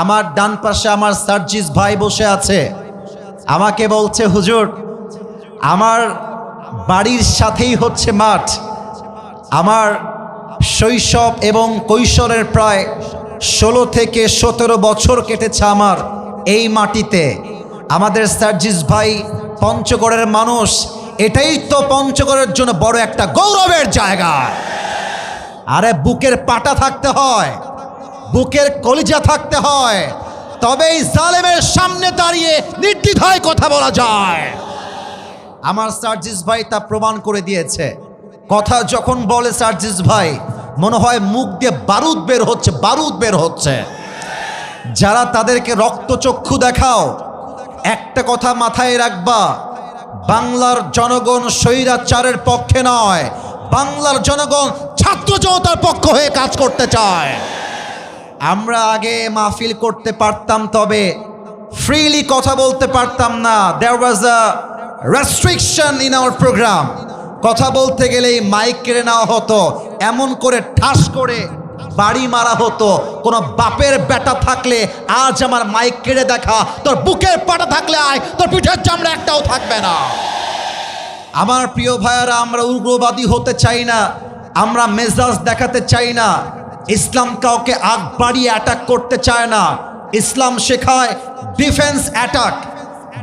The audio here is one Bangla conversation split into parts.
আমার ডান পাশে আমার সার্জিস ভাই বসে আছে। আমাকে বলছে, হুজুর আমার বাড়ির সাথেই হচ্ছে মাঠ। আমার শৈশব এবং কৈশোরের প্রায় 16 থেকে 17 বছর কেটেছে আমার এই মাটিতে। আমাদের সার্জিস ভাই পঞ্চগড়ের মানুষ, এটাই তো পঞ্চগড়ের জন্য বড় একটা গৌরবের জায়গা। আরে বুকের পাটা থাকতে হয়, বুকের কলিজা থাকতে হয়, তবেই জালেমের সামনে দাঁড়িয়ে নির্দ্বিধায় কথা বলা যায়। আমার সার্জিস ভাই তা প্রমাণ করে দিয়েছে। কথা যখন বলে সার্জিস ভাই, মনে হয় মুখ দিয়ে বারুদ বের হচ্ছে, বারুদ বের হচ্ছে। যারা তাদেরকে রক্তচক্ষু দেখাও, একটা কথা মাথায় রাখবা, বাংলার জনগণ স্বৈরাচারের পক্ষে নয়, বাংলার জনগণ ছাত্র জনতার পক্ষ হয়ে কাজ করতে চায়। আমরা আগে মাহফিল করতে পারতাম, তবে ফ্রিলি কথা বলতে পারতাম না। দেয়ার ওয়াজ আ রেস্ট্রিকশন ইন আওয়ার প্রোগ্রাম। কথা বলতে গেলেই মাইক কেড়ে নেওয়া হতো, এমন করে ঠাস করে বাড়ি মারা হতো। কোনো বাপের বেটা থাকলে আজ আমার মাইক কেড়ে দেখা, তোর বুকের পাটা থাকলে আয়, তোর পিঠের চামড়া একটাও থাকবে না। আমার প্রিয় ভাইয়ারা, আমরা উগ্রবাদী হতে চাই না, আমরা মেজাজ দেখাতে চাই না। ইসলাম কাউকে আগ বাড়িয়ে অ্যাটাক করতে চায় না। ইসলাম শেখায় ডিফেন্স অ্যাটাক।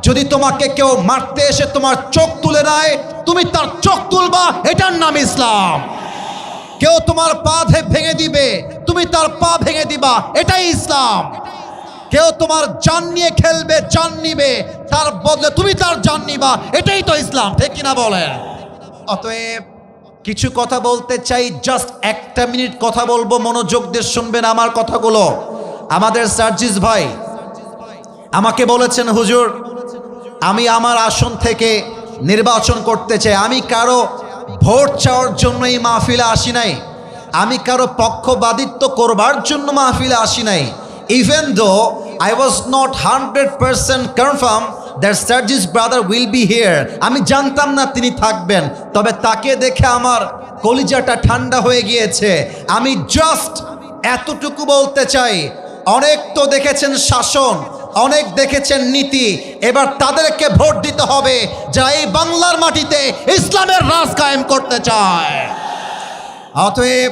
যদি তোমাকে কেউ মারতে এসে তোমার চোখ তুলে নেয়, তুমি তার চোখ তুলবা, এটার নাম ইসলাম। কেউ তোমার পা ভেঙে দিবে, তুমি তার পা ভেঙে দিবা, এটাই ইসলাম। কেউ তোমার জান নিয়ে খেলবে, জান নিবে, তার বদলে তুমি তার জান নিবা, এটাই তো ইসলাম। ঠিক কিনা বলেন? অতএব কিছু কথা বলতে চাই, জাস্ট একটা মিনিট কথা বলবো, মনোযোগ দিয়ে শুনবেন আমার কথাগুলো। আমাদের সার্জিস ভাই আমাকে বলেছেন, হুজুর আমি আমার আসন থেকে নির্বাচন করতে চাই। আমি কারো ভোট চাওয়ার জন্য এই মাহফিলে আসি নাই, আমি কারো পক্ষপাতিত্ব করবার জন্য মাহফিলে আসি নাই। Even though I was not 100% confirm that Sarjis brother will be here. আমি জানতাম না তিনি থাকবেন, তবে তাকে দেখে আমার কলিজাটা ঠান্ডা হয়ে গিয়েছে। আমি জাস্ট এতটুকু বলতে চাই, অনেক তো দেখেছেন শাসন, অনেক দেখেছেন নীতি, এবার তাদেরকে ভোট দিতে হবে যারা এই বাংলার মাটিতে ইসলামের রাজ কায়েম করতে চায়। অতএব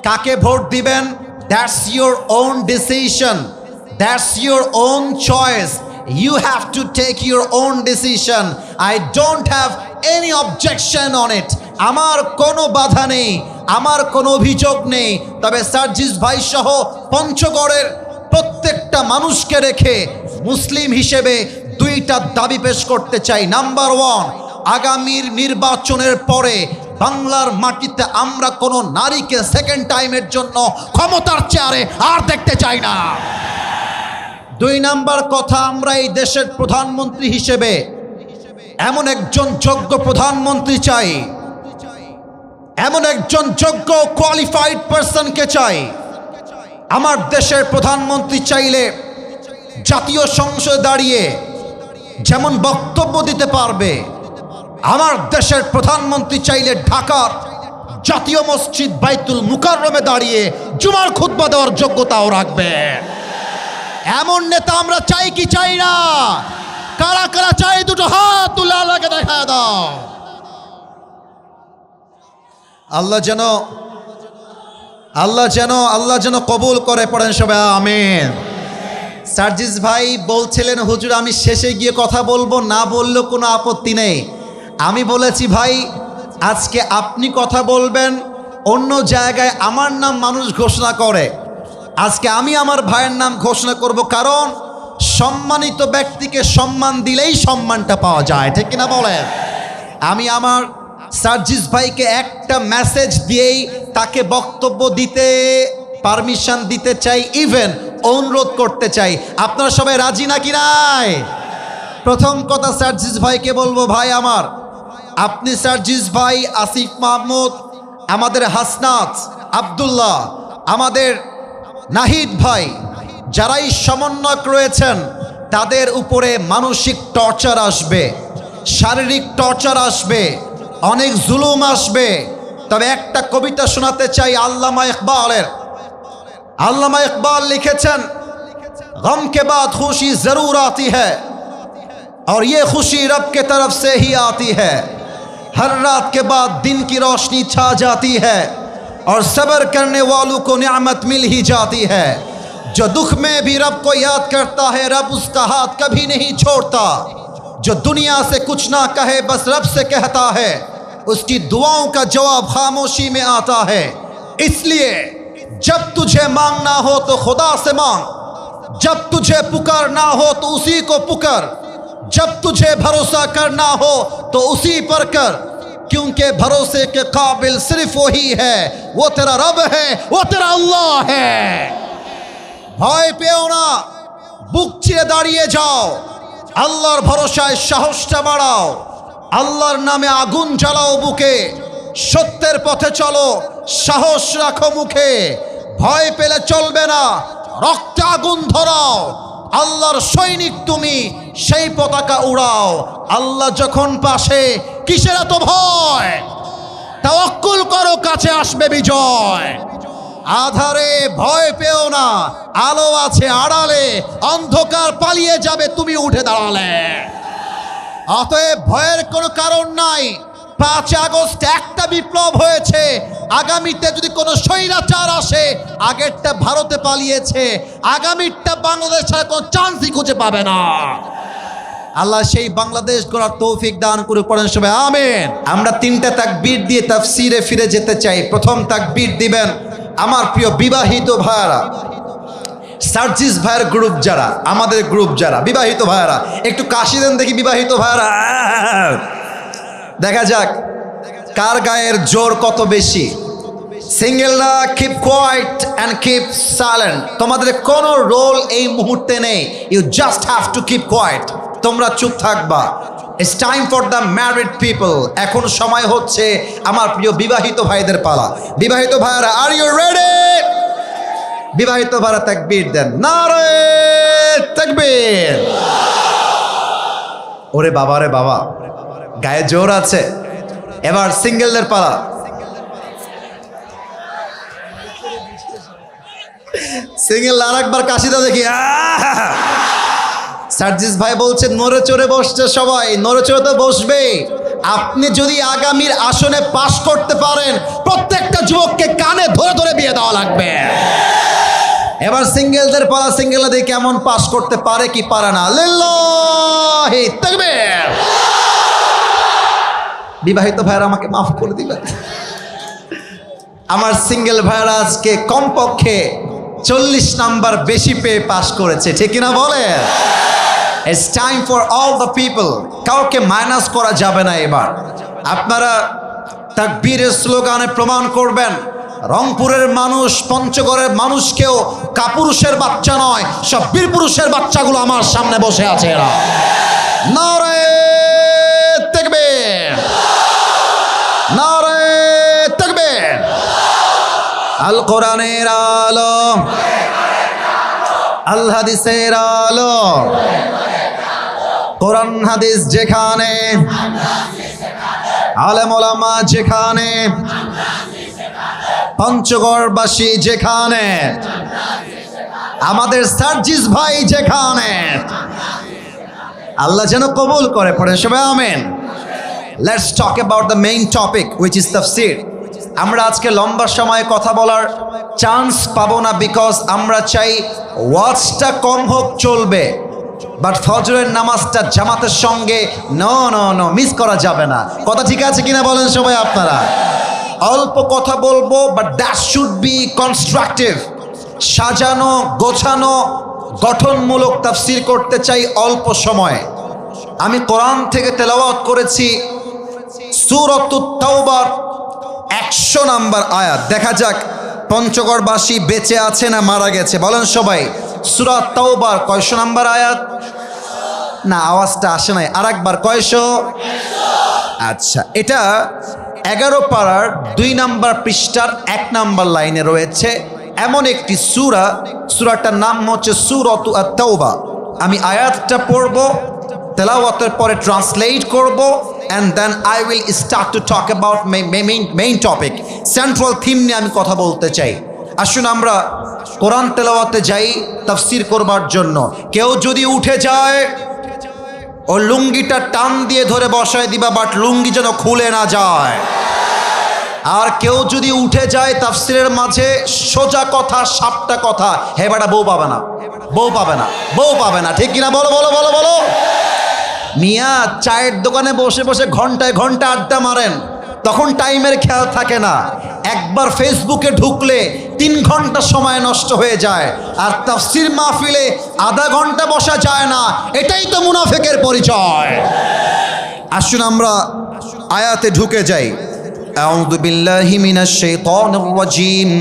কাকে ভোট দিবেন, that's your own decision, that's your own choice. You have to take your own decision. I don't have any objection on it. আমার কোনো বাধা নেই, আমার কোনো অভিযোগ নেই। তবে সার্জিস ভাই সহ পঞ্চগড়ের প্রত্যেকটা মানুষকে রেখে মুসলিম হিসেবে দুইটা দাবি পেশ করতে চাই। নাম্বার 1, আগামীর নির্বাচনের পরে বাংলার মাটিতে আমরা কোনো নারীকে সেকেন্ড টাইমের জন্য ক্ষমতার চেয়ারে আর দেখতে চাই না। 2 নাম্বার কথা, আমরা এই দেশের প্রধানমন্ত্রী হিসেবে এমন একজন যোগ্য প্রধানমন্ত্রী চাই, এমন একজন যোগ্য কোয়ালিফাইড পারসনকে চাই। আমার দেশের প্রধানমন্ত্রী চাইলে জাতীয় সংসদে দাঁড়িয়ে যেমন বক্তব্য দিতে পারবে, আমার দেশের প্রধানমন্ত্রী চাইলে ঢাকার জাতীয় মসজিদ বাইতুল মুকাররমে দাঁড়িয়ে জুমার খুতবা দেওয়ার যোগ্যতাও রাখবে। এমন নেতা আমরা চাই কি চাই না? কারা কারা চাই দুটো হাত তুলে আল্লাহকে দেখা দাও। আল্লাহ যেন কবুল করে, পড়েন সবাই আমিন। সার্জিস ভাই বলছিলেন, হুজুর আমি শেষে গিয়ে কথা বলবো, না বললেও কোনো আপত্তি নেই। আমি বলেছি, ভাই আজকে আপনি কথা বলবেন, অন্য জায়গায় আমার নাম মানুষ ঘোষণা করে, আজকে আমি আমার ভাইয়ের নাম ঘোষণা করব, কারণ সম্মানিত ব্যক্তিকে সম্মান দিলেই সম্মানটা পাওয়া যায়। ঠিক কিনা বলেন? আমি আমার সার্জিস ভাইকে একটা মেসেজ দিয়েই তাকে বক্তব্য দিতে পারমিশন দিতে চাই, ইভেন অনুরোধ করতে চাই। আপনারা সবাই রাজি নাকি নাই? প্রথম কথা সার্জিস ভাইকে বলবো, ভাই আমার, আপনি সার্জিস ভাই, আসিফ মাহমুদ, আমাদের হাসনাত, আব্দুল্লাহ, আমাদের নাহিদ ভাই, যারাই সমন্বয়ক রয়েছেন, তাদের উপরে মানসিক টর্চার আসবে, শারীরিক টর্চার আসবে, অনেক জুলুম আসবে। তবে একটা কবিতা শোনাতে চাই আল্লামা ইকবাল লিখেছেন, गम के बाद खुशी जरूर आती है और ये खुशी रब के तरफ से ही आती है। हर रात के बाद दिन की रोशनी छा जाती है और सब्र करने वालों को नियामत मिल ही जाती है। जो दुख में भी रब को याद करता है, रब उसका हाथ कभी नहीं छोड़ता। जो दुनिया से कुछ ना कहे, बस रब से कहता है, उसकी दुआओं का जवाब खामोशी में आता है। इसलिए जब तुझे मांगना हो तो खुदा से मांग, जब तुझे पुकारना हो तो उसी को पुकार, जब तुझे भरोसा करना हो तो उसी पर कर, क्योंकि भरोसे के काबिल सिर्फ वही है। वो तेरा रब है, वो तेरा अल्लाह है। ভয় পেও না, বুক চিরে দাঁড়িয়ে যাও, আল্লাহর ভরসায় সাহসটা বাড়াও, আল্লাহর নামে আগুন জ্বালাও বুকে, সত্যের পথে চলো, সাহস রাখো মুখে। ভয় পেলে চলবে না, রক্তে আগুন ধরাও, আল্লাহর সৈনিক তুমি, সেই পতাকা উড়াও। আল্লাহ যখন পাশে, কিসের এত ভয়? তাওয়াক্কুল করো, কাছে আসবে বিজয়। আধারে ভয় পেও না, আলো আছে আড়ালে, অন্ধকার পালিয়ে যাবে তুমি উঠে দাঁড়ালে। অতএব ভয়ের কোনো কারণ নাই। 5 আগস্ট একটা বিপ্লব হয়েছে, আগামীতে যদি কোনো স্বৈরাচার আসে, আগেরটা ভারতে পালিয়েছে, আগামীটা বাংলাদেশের কোনো চান্সই খুঁজে পাবে না। আল্লাহ সেই বাংলাদেশ গড়ার তৌফিক দান করে, পড়েন সবাই আমিন। আমরা 3টা তাকবীর দিয়ে তাফসিরে ফিরে যেতে চাই। প্রথম তাকবীর দিবেন আমার প্রিয় বিবাহিত ভাইরা, সার্জিস ভাইয়ের গ্রুপ যারা, আমাদের গ্রুপ যারা বিবাহিত ভাইরা, একটু কাশি দেন দেখি বিবাহিত ভাইরা। দেখা যাক কার গায়ের জোর কত বেশি। সিঙ্গেলরা keep quiet and keep silent. তোমাদের কোনো রোল এই মুহূর্তে নেই, you just have to keep quiet. তোমরা চুপ থাকবা। It's time for the married people. এখন সময় হচ্ছে আমার প্রিয় বিবাহিত ভাইদের পালা। বিবাহিত ভাইরা, আর ইউ রেডি? বিবাহিত ভাইরা তাকবীর দেন, নারে তাকবীর। ওরে বাবা রে বাবা, গায়ে জোর আছে। এবার সিঙ্গেলদের পালা। সিঙ্গেল আর একবার কাশি দাও দেখি। সার্জিস ভাই বলছে নড়ে চড়ে বসছে সবাই, নড়ে চড়ে তো বসবে। আপনি যদি আগামীর আসনে পাশ করতে পারেন, প্রত্যেকটা যুবককে কানে ধরে ধরে বিয়ে দেওয়া লাগবে। এবার সিঙ্গেলদের পালা। সিঙ্গেলরা দেখি কেমন পাশ করতে পারে কি পারে না। লিল্লাহি তাকবীর। বিবাহিত ভাইরা আমাকে মাফ করে দিবেন। আমার সিঙ্গেল ভাইরা আজকে কমপক্ষে 40 নাম্বার বেশি পেয়ে পাশ করেছে, ঠিক কিনা বলেন? It's time for all the people. কাউকে মাইনাস করা যাবে না। এবার আপনারা তাকবীরের স্লোগানে প্রমাণ করবেন, রংপুরের মানুষ, পঞ্চগড়ের মানুষকেও কাপুরুষের বাচ্চা নয়, সব বীর পুরুষের বাচ্চাগুলো আমার সামনে বসে আছে। এরা নারে তাকবীর, নারে তাকবীর। আল কোরআনের আলো, আল হাদিসের আলো, কোরআন হাদিস যেখানে, আলেম ওলামা যেখানে, পঞ্চগড়বাসী যেখানে, আমাদের সার্জিস ভাই যেখানে, আল্লাহ যেন কবুল করে। পড়ে সবাই আমিন। Let's talk about the main topic which is তাফসীর। আমরা আজকে লম্বা সময় কথা বলার চান্স পাবো না, বিকজ আমরা চাই ওয়াজটা কম হোক চলবে, বাট ফজরের নামাজটা জামাতের সঙ্গে নো মিস করা যাবে না। কথা ঠিক আছে কিনা বলেন সবাই আপনারা? অল্প কথা বলবো, but that should be constructive. সাজানো গোছানো গঠনমূলক তাফসীর করতে চাই অল্প সময়ে। আমি কোরআন থেকে তেলাওয়াত করেছি সূরাতুত তাওবার 100 নাম্বার আয়াত। দেখা যাক পঞ্চগড়বাসী বেঁচে আছে না মারা গেছে, বলেন সবাই। সূরা তাওবার কয়শো নাম্বার আয়াত? না, আওয়াজটা আসে নাই, আর একবার কয়শো? আচ্ছা, এটা 11 পারার 2 নাম্বার পৃষ্ঠার 1 নাম্বার লাইনে রয়েছে এমন একটি সূরা। সূরাটার নাম হচ্ছে সূরাতু আত-তাওবা। আমি আয়াতটা পড়ব, তেলাওয়াতের পরে ট্রান্সলেট করব, and then I will start to talk about main topic, central theme নিয়ে আমি কথা বলতে চাই। আসুন আমরা কোরআন তেলাওয়াতে যাই তাফসীর করবার জন্য। কেউ যদি উঠে যায় ও লুঙ্গিটা টান দিয়ে ধরে বসায় দিবা, বাট লুঙ্গি যেন খুলে না যায়। আর কেউ যদি উঠে যায় তাফসীরের মাঝে সোজা কথা সাপটা কথা, হে বেটা বউ পাবে না, বউ পাবে না, বউ পাবে না, ঠিক কিনা বলো বলো বলো বলো। মিয়া চায়ের দোকানে বসে বসে ঘন্টায় ঘন্টা আড্ডা মারেন, তখন টাইমের খেয়াল থাকে না। একবার ফেসবুকে ঢুকলে 3 ঘন্টা সময় নষ্ট হয়ে যায়। আর তাফসীর মাহফিলে আধা ঘন্টা বসা যায় না, এটাই তো মুনাফিকের পরিচয়। আসুন আমরা আয়াতে ঢুকে যাই। আউযু বিল্লাহি মিনাশ শাইতানির রাজীম।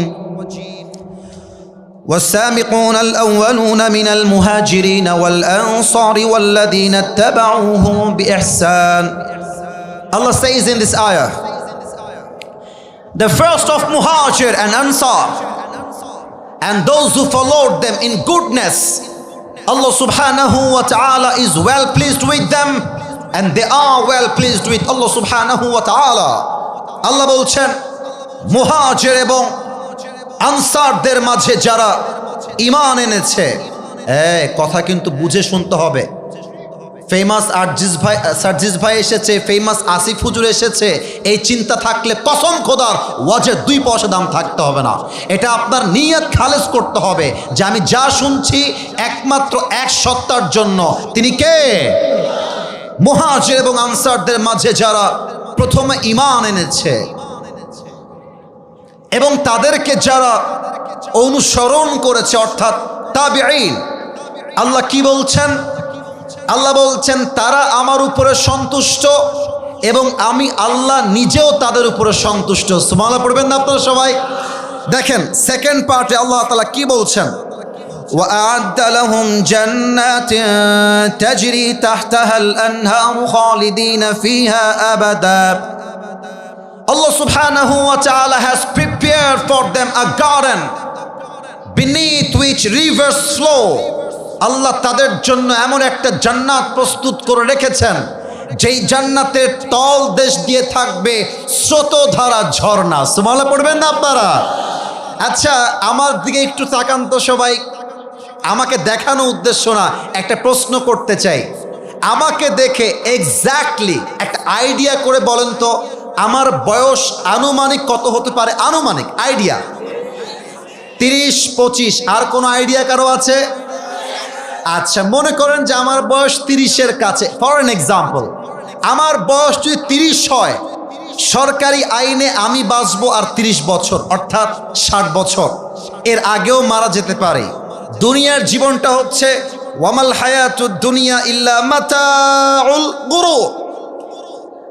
والسابقون الأولون من المهاجرين والأنصار والذين اتبعوهم بإحسان. Allah says in this ayah, the first of Muhajir and Ansar and those who followed them in goodness, Allah subhanahu wa ta'ala is well pleased with them and they are well pleased with Allah subhanahu wa ta'ala. Allah বলছেন মুহাজির এবং আনসারদের মাঝে যারা ঈমান এনেছে, কথা কিন্তু বুঝে শুনতে হবে। ফেমাস সার্জিস ভাই এসেছে, ফেমাস আসিফ হুজুর এসেছে, এই চিন্তা থাকলে কসম খোদার ওয়াজের 2 পয়সা দাম থাকতে হবে না। এটা আপনার নিয়ত খালেস করতে হবে যে আমি যা শুনছি একমাত্র এক সত্তার জন্য। তিনি কে? মুহাজির এবং আনসারদের মাঝে যারা প্রথমে ঈমান এনেছে এবং তাদেরকে যারা অনুসরণ করেছে, অর্থাৎ তাবিঈন। আল্লাহ কি বলছেন? আল্লাহ বলছেন তারা আমার উপরে সন্তুষ্ট এবং আমি আল্লাহ নিজেও তাদের উপরে সন্তুষ্ট। সুবহানাল্লাহ পড়বেন না আপনারা সবাই? দেখেন সেকেন্ড পার্টে আল্লাহ তাআলা কি বলছেন, وَأَعَدَّ لَهُمْ جَنَّاتٍ تَجْرِي تَحْتَهَا الْأَنْهَارُ خَالِدِينَ فِيهَا أَبَدًا. Allah subhanahu wa ta'ala has prepared for them a garden beneath which rivers flow. আল্লাহ তাদের জন্য এমন একটা জান্নাত প্রস্তুত করে রেখেছেন যেই জান্নাতের তল দেশ দিয়ে থাকবে স্রোতধারা ঝর্ণা। সুবহানাল্লাহ পড়বেন না আপনারা? আচ্ছা আমার দিকে একটু তাকান তো সবাই। আমাকে দেখানো উদ্দেশ্য না, একটা প্রশ্ন করতে চাই। আমাকে দেখে এক্স্যাক্টলি একটা আইডিয়া করে বলেন তো আমার বয়স আনুমানিক কত হতে পারে? আনুমানিক আইডিয়া 30-25। আর কোনো আইডিয়া কারো আছে? আচ্ছা মনে করেন যে আমার বয়স 30-এর কাছে। ফর এন এক্সাম্পল, আমার বয়স যদি 30 হয়, সরকারি আইনে আমি বাঁচবো আর 30 বছর, অর্থাৎ 60 বছর। এর আগেও মারা যেতে পারে। দুনিয়ার জীবনটা হচ্ছে ওয়ামাল হায়াতুদ দুনিয়া ইল্লা মাতাউল গুরুর।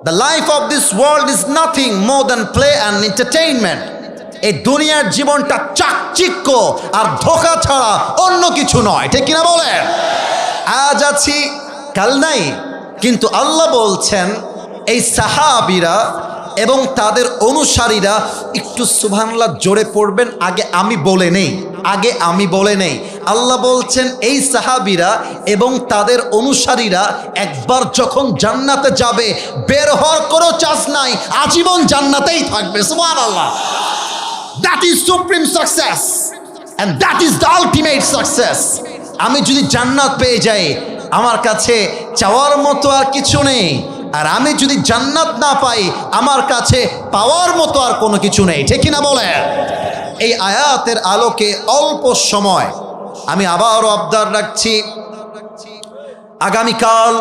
The life of this world is nothing more than play and entertainment. এই দুনিয়ার জীবনটা চাকচিক্য আর ধোঁকা ছাড়া অন্য কিছু নয়, ঠিক কিনা বলেন? আজ আছি কাল নাই। কিন্তু আল্লাহ বলছেন এই সাহাবীরা এবং তাদের অনুসারীরা, একটু সুবহানাল্লাহ জোরে পড়বেন, আগে আমি বলে নেই, আগে আমি বলে নেই। আল্লাহ বলছেন এই সাহাবীরা এবং তাদের অনুসারীরা একবার যখন জান্নাতে যাবে, বের হওয়ার কোনো চান্স নাই, আজীবন জান্নাতেই থাকবে। সুবহানাল্লাহ। That is supreme success and that is the ultimate success. আমি যদি জান্নাত পেয়ে যাই, আমার কাছে চাওয়ার মতো আর কিছু নেই। আর আমি যদি জান্নাত না পাই, আমার কাছে পাওয়ার মতো আর কোনো কিছু নেই, ঠিক কিনা বলেন? এই আয়াতের আলোকে অল্প সময় আমি আবারও আবদার রাখছি, আগামীকাল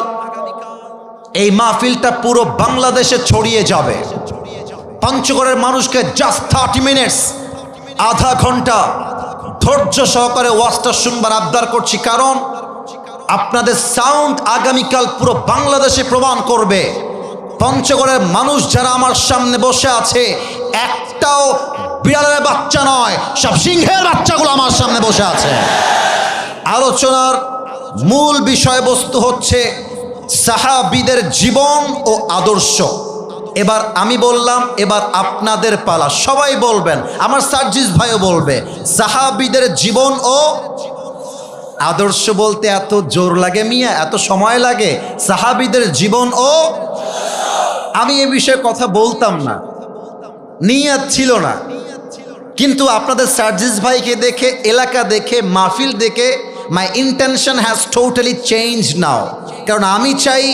এই মাহফিলটা পুরো বাংলাদেশে ছড়িয়ে যাবে। পঞ্চগড়ের মানুষকে জাস্ট 30 মিনিটস, আধা ঘন্টা ধৈর্য সহকারে ওয়াজটা শুনবার আবদার করছি। কারণ আপনাদের সাউন্ড আগামীকাল পুরো বাংলাদেশে প্রমাণ করবে পঞ্চগড়ের মানুষ যারা আমার সামনে বসে আছে একটাও বিড়ালের বাচ্চা নয়, সব সিংহের বাচ্চাগুলো আমার সামনে বসে আছে। আলোচনার মূল বিষয়বস্তু হচ্ছে সাহাবীদের জীবন ও আদর্শ। এবার আমি বললাম, এবার আপনাদের পালা, সবাই বলবেন, আমার সার্জিস ভাইও বলবে। সাহাবীদের জীবন ও আদর্শ বলতে এত জোর লাগে মিয়া, এত সময় লাগে? সাহাবীদের জীবন ও, আমি এ বিষয়ে কথা বলতাম না, নিয়ত ছিল না, কিন্তু আপনাদের সার্জিস ভাইকে দেখে, এলাকা দেখে, মাহফিল দেখে my intention has totally change now. কারণ আমি চাই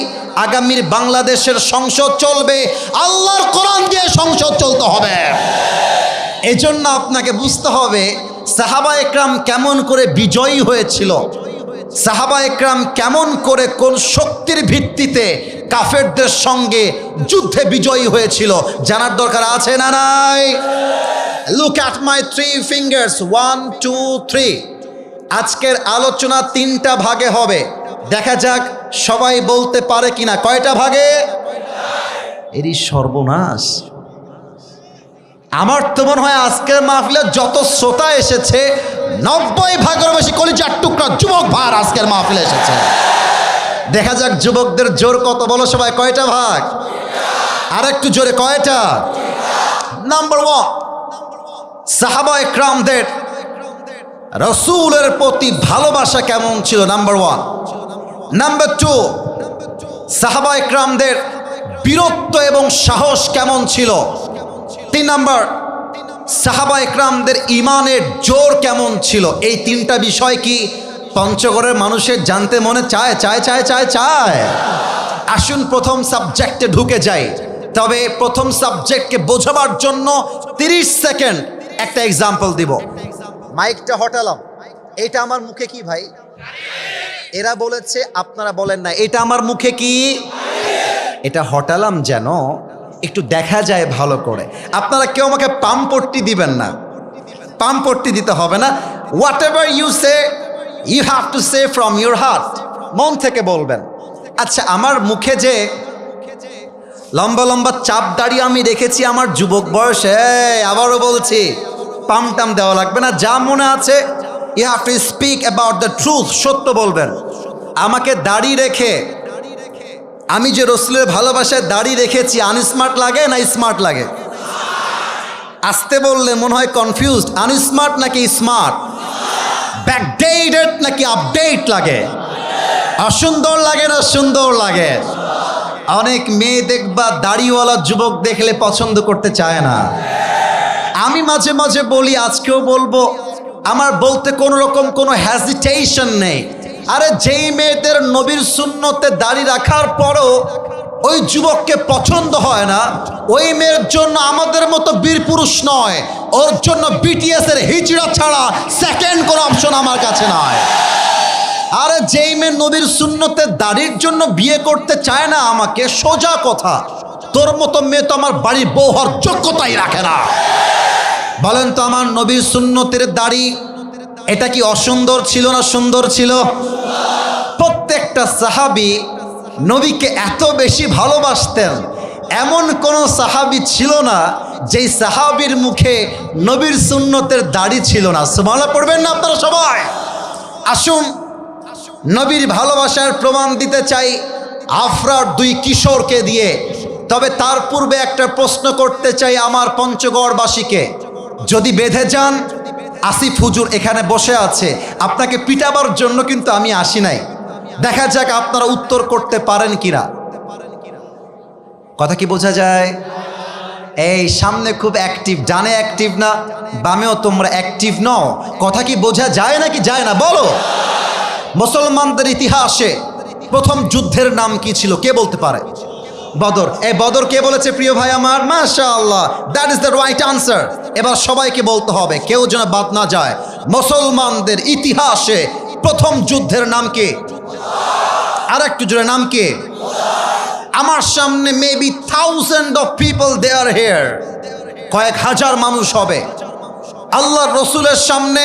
আগামীর বাংলাদেশের সংসদ চলবে আল্লাহর কোরআন দিয়ে, সংসদ চলতে হবে। এজন্য আপনাকে বুঝতে হবে সাহাবা একরাম কেমন করে বিজয়ী হয়েছিল, সাহাবা একরাম কেমন করে কোন শক্তির ভিত্তিতে কাফেরদের সঙ্গে যুদ্ধে বিজয়ী হয়েছিল, জানার দরকার আছে না নাই? Look at my 3 fingers 1 2 3। আজকের আলোচনা 3টা ভাগে হবে, দেখা যাক সবাই বলতে পারে কিনা। কয়টা ভাগে? এরই সর্বনাশ। আমার তো মনে হয় আজকের মাহফিলে যত শ্রোতা এসেছে 90 ভাগের বেশি কলিজার টুকরা যুবক ভাই আজকের মাহফিলে এসেছে। দেখা যাক যুবকদের জোর কত, বলো সবাই কয়টা ভাগ? আর একটু জোরে কয়টা? নাম্বার 1, সাহাবা একরামদের রাসূলের প্রতি ভালোবাসা কেমন ছিল, নাম্বার 1। নাম্বার 2, সাহাবা একরামদের বীরত্ব এবং সাহস কেমন ছিল। 3 নাম্বার, সাহাবা একরামদের ইমানের জোর কেমন ছিল। এই 3টা বিষয় কি পঞ্চগড়ের মানুষের জানতে মনে চায়? চায় চায় চায় চায়। আসুন প্রথম সাবজেক্টে ঢুকে যাই। তবে প্রথম সাবজেক্টকে বোঝাবার জন্য 30 সেকেন্ড একটা এক্সাম্পল দিব। মাইকটা হটালাম। এটা আমার মুখে কি ভাই? এরা বলেছে, আপনারা বলেন না। এটা আমার মুখে কি? এটা হটালাম যেন একটু দেখা যায় ভালো করে। আপনারা কেউ আমাকে পামপট্টি দিবেন না, পামপট্টি দিতে হবে না। Whatever you say, you have to say from your heart, মন থেকে বলবেন। আচ্ছা, আমার মুখে যে লম্বা লম্বা চাপ দাড়ি আমি রেখেছি আমার যুবক বয়সে, আবারও বলছি পামটাম দেওয়া লাগবে না, যা মনে আছে you have to speak about the truth, সত্য বলবেন। আমাকে দাড়ি রেখে, আমি যে রসুলের ভালোবাসায় দাড়ি রেখেছি, আনস্মার্ট লাগে না স্মার্ট লাগে? আসতে বললে মনে হয় কনফিউজড। আনস্মার্ট নাকি স্মার্ট? ব্যাকডেটেড নাকি আপডেট লাগে? অসুন্দর লাগে না সুন্দর লাগে? অনেক মেয়ে দেখবা দাড়িওয়ালা যুবক দেখলে পছন্দ করতে চায় না। আমি মাঝে মাঝে বলি, আজকেও বলবো, আমার বলতে কোনো রকম কোনো হ্যাজিটেশন নেই। আরে যেই মেয়েদের নবীর সুন্নতে দাড়ি রাখার পরও ওই যুবককে পছন্দ হয় না, ওই মেয়ের জন্য আমাদের মতো বীর পুরুষ নয়, ওর জন্য বিটিএস এর হিজড়া ছাড়া সেকেন্ড কোনো অপশন আমার কাছে নয়। আরে যেই মেয়ে নবীর সুন্নতে দাড়ির জন্য বিয়ে করতে চায় না আমাকে, সোজা কথা, তোর মতো মেয়ে তো আমার বাড়ির বউ হওয়ার যোগ্যতাই রাখে না। বলেন তো, আমার নবীর সুন্নতের দাড়ি এটা কি অসুন্দর ছিল না সুন্দর ছিল? প্রত্যেকটা সাহাবী নবীকে এত বেশি ভালোবাসতেন, এমন কোন সাহাবী ছিল না যেই সাহাবীর মুখে নবীর সুন্নতের দাড়ি ছিল না। সুবহানাল্লাহ পড়বেন না আপনারা সবাই? আসুন নবীর ভালোবাসার প্রমাণ দিতে চাই আফরার 2 কিশোরকে দিয়ে। তবে তার পূর্বে একটা প্রশ্ন করতে চাই আমার পঞ্চগড়বাসীকে। যদি বেঁধে যান, আসিফ হুজুর এখানে বসে আছে, আপনাকে পিটাবার জন্য কিন্তু আমি আসি নাই। দেখা যাক আপনারা উত্তর করতে পারেন কিনা। কথা কি বোঝা যায়? এই সামনে খুব অ্যাক্টিভ, ডানে অ্যাক্টিভ না বামেও তোমরা অ্যাক্টিভ নও। কথা কি বোঝা যায় নাকি যায় না বলো? মুসলমানদের ইতিহাসে প্রথম যুদ্ধের নাম কি ছিল, কে বলতে পারে? বদর। এই বদর কে বলেছে প্রিয় ভাই আমার? মাশাআল্লাহ, that is the right answer. এবার সবাইকে বলতে হবে, কেউ যেন বাদ না যায়। মুসলমানদের ইতিহাসে প্রথম যুদ্ধের নাম কি? আর একটু জোরে, নাম কি? আমার সামনে maybe thousand of people they are here, কয়েক হাজার মানুষ হবে। আল্লাহর রসুলের সামনে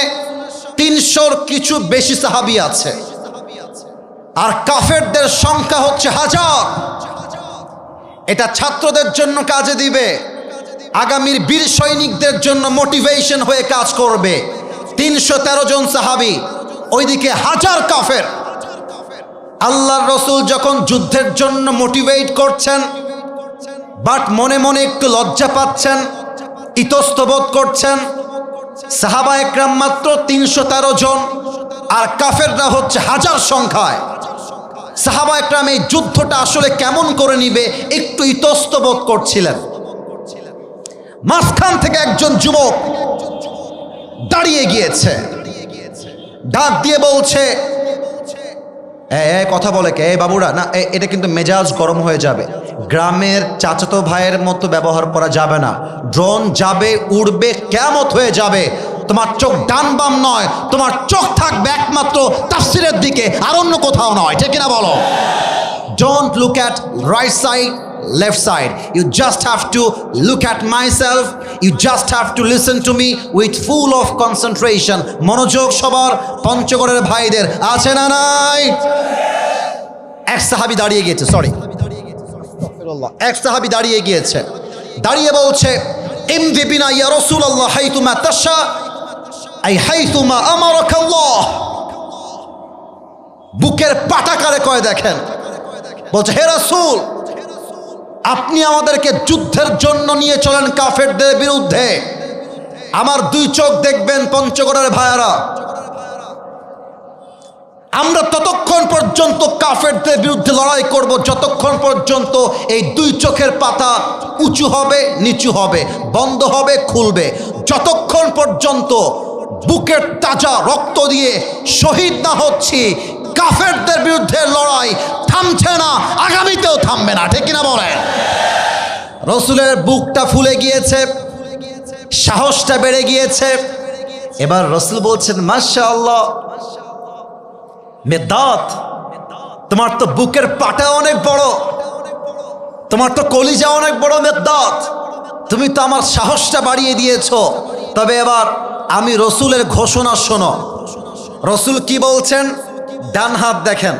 300-র কিছু বেশি সাহাবী আছে, আর কাফেরদের সংখ্যা হচ্ছে হাজার। এটা ছাত্রদের জন্য কাজে দিবে, আগামীর বীর সৈনিকদের জন্য মোটিভেশন হয়ে কাজ করবে। 313 জন সাহাবী, ওইদিকে হাজার কাফের। আল্লাহর রসুল যখন যুদ্ধের জন্য মোটিভেট করছেন, বাট মনে মনে একটু লজ্জা পাচ্ছেন, ইতস্তবোধ করছেন। সাহাবা একরাম মাত্র 313 জন, আর কাফেররা হচ্ছে হাজার সংখ্যায়। সাহাবা একরাম এই যুদ্ধটা আসলে কেমন করে নিবে একটু ইতস্তবোধ করছিলেন। মাঝখান থেকে একজন যুবক দাঁড়িয়ে গিয়েছে, ডাক দিয়ে বলছে, কথা বলে কে বাবুরা? না, এটা কিন্তু মেজাজ গরম হয়ে যাবে। গ্রামের চাচাতো ভাইয়ের মতো ব্যবহার করা যাবে না। ড্রোন যাবে, উড়বে, কিয়ামত হয়ে যাবে। তোমার চোখ ডান বাম নয়, তোমার চোখ থাকবে একমাত্র তাফসীরের দিকে, আর অন্য কোথাও নয়, ঠিক কিনা বলো? Don't look at right side, left side. You just have to look at myself. You just have to listen to me with full of concentration. মনোযোগ সবার পঞ্চগড়ের ভাইদের আছে না নাই? এক সাহাবী দাঁড়িয়ে গিয়েছে, সরি, এক সাহাবী দাঁড়িয়ে গিয়েছে, দাঁড়িয়ে বলছে, ইমদি বিনা ইয়া রাসূলুল্লাহ হাইতুমা তাশা আই হাইতুমা আমারাকাল্লাহ। বুকের পাটাকারে কয় দেখেন, বলছে, হে রাসূল, আপনি আমাদেরকে যুদ্ধের জন্য নিয়ে চলেন কাফেরদের বিরুদ্ধে। আমার দুই চোখ দেখবেন পঞ্চগড়ের ভাইয়ারা, আমরা ততক্ষণ পর্যন্ত কাফেরদের বিরুদ্ধে লড়াই করব যতক্ষণ পর্যন্ত এই দুই চোখের পাতা উঁচু হবে, নিচু হবে, বন্ধ হবে, খুলবে। যতক্ষণ পর্যন্ত বুকের তাজা রক্ত দিয়ে শহীদ না হচ্ছি, কাফেরদের বিরুদ্ধে লড়াই থামছে না, আগামীতেও থামবে না, ঠিক কিনা বলেন? রসুলের বুকটা ফুলে গিয়েছে, সাহসটা বেড়ে গিয়েছে। এবার রসুল বলছেন, মাশাআল্লাহ মেদাত, তোমার তো বুকের পাটা অনেক বড়, তোমার তো কলিজা অনেক বড় মেদাত, তুমি তো আমার সাহসটা বাড়িয়ে দিয়েছ। তবে এবার আমি রসুলের ঘোষণা শোনো। রসুল কি বলছেন? ডান হাত দেখেন,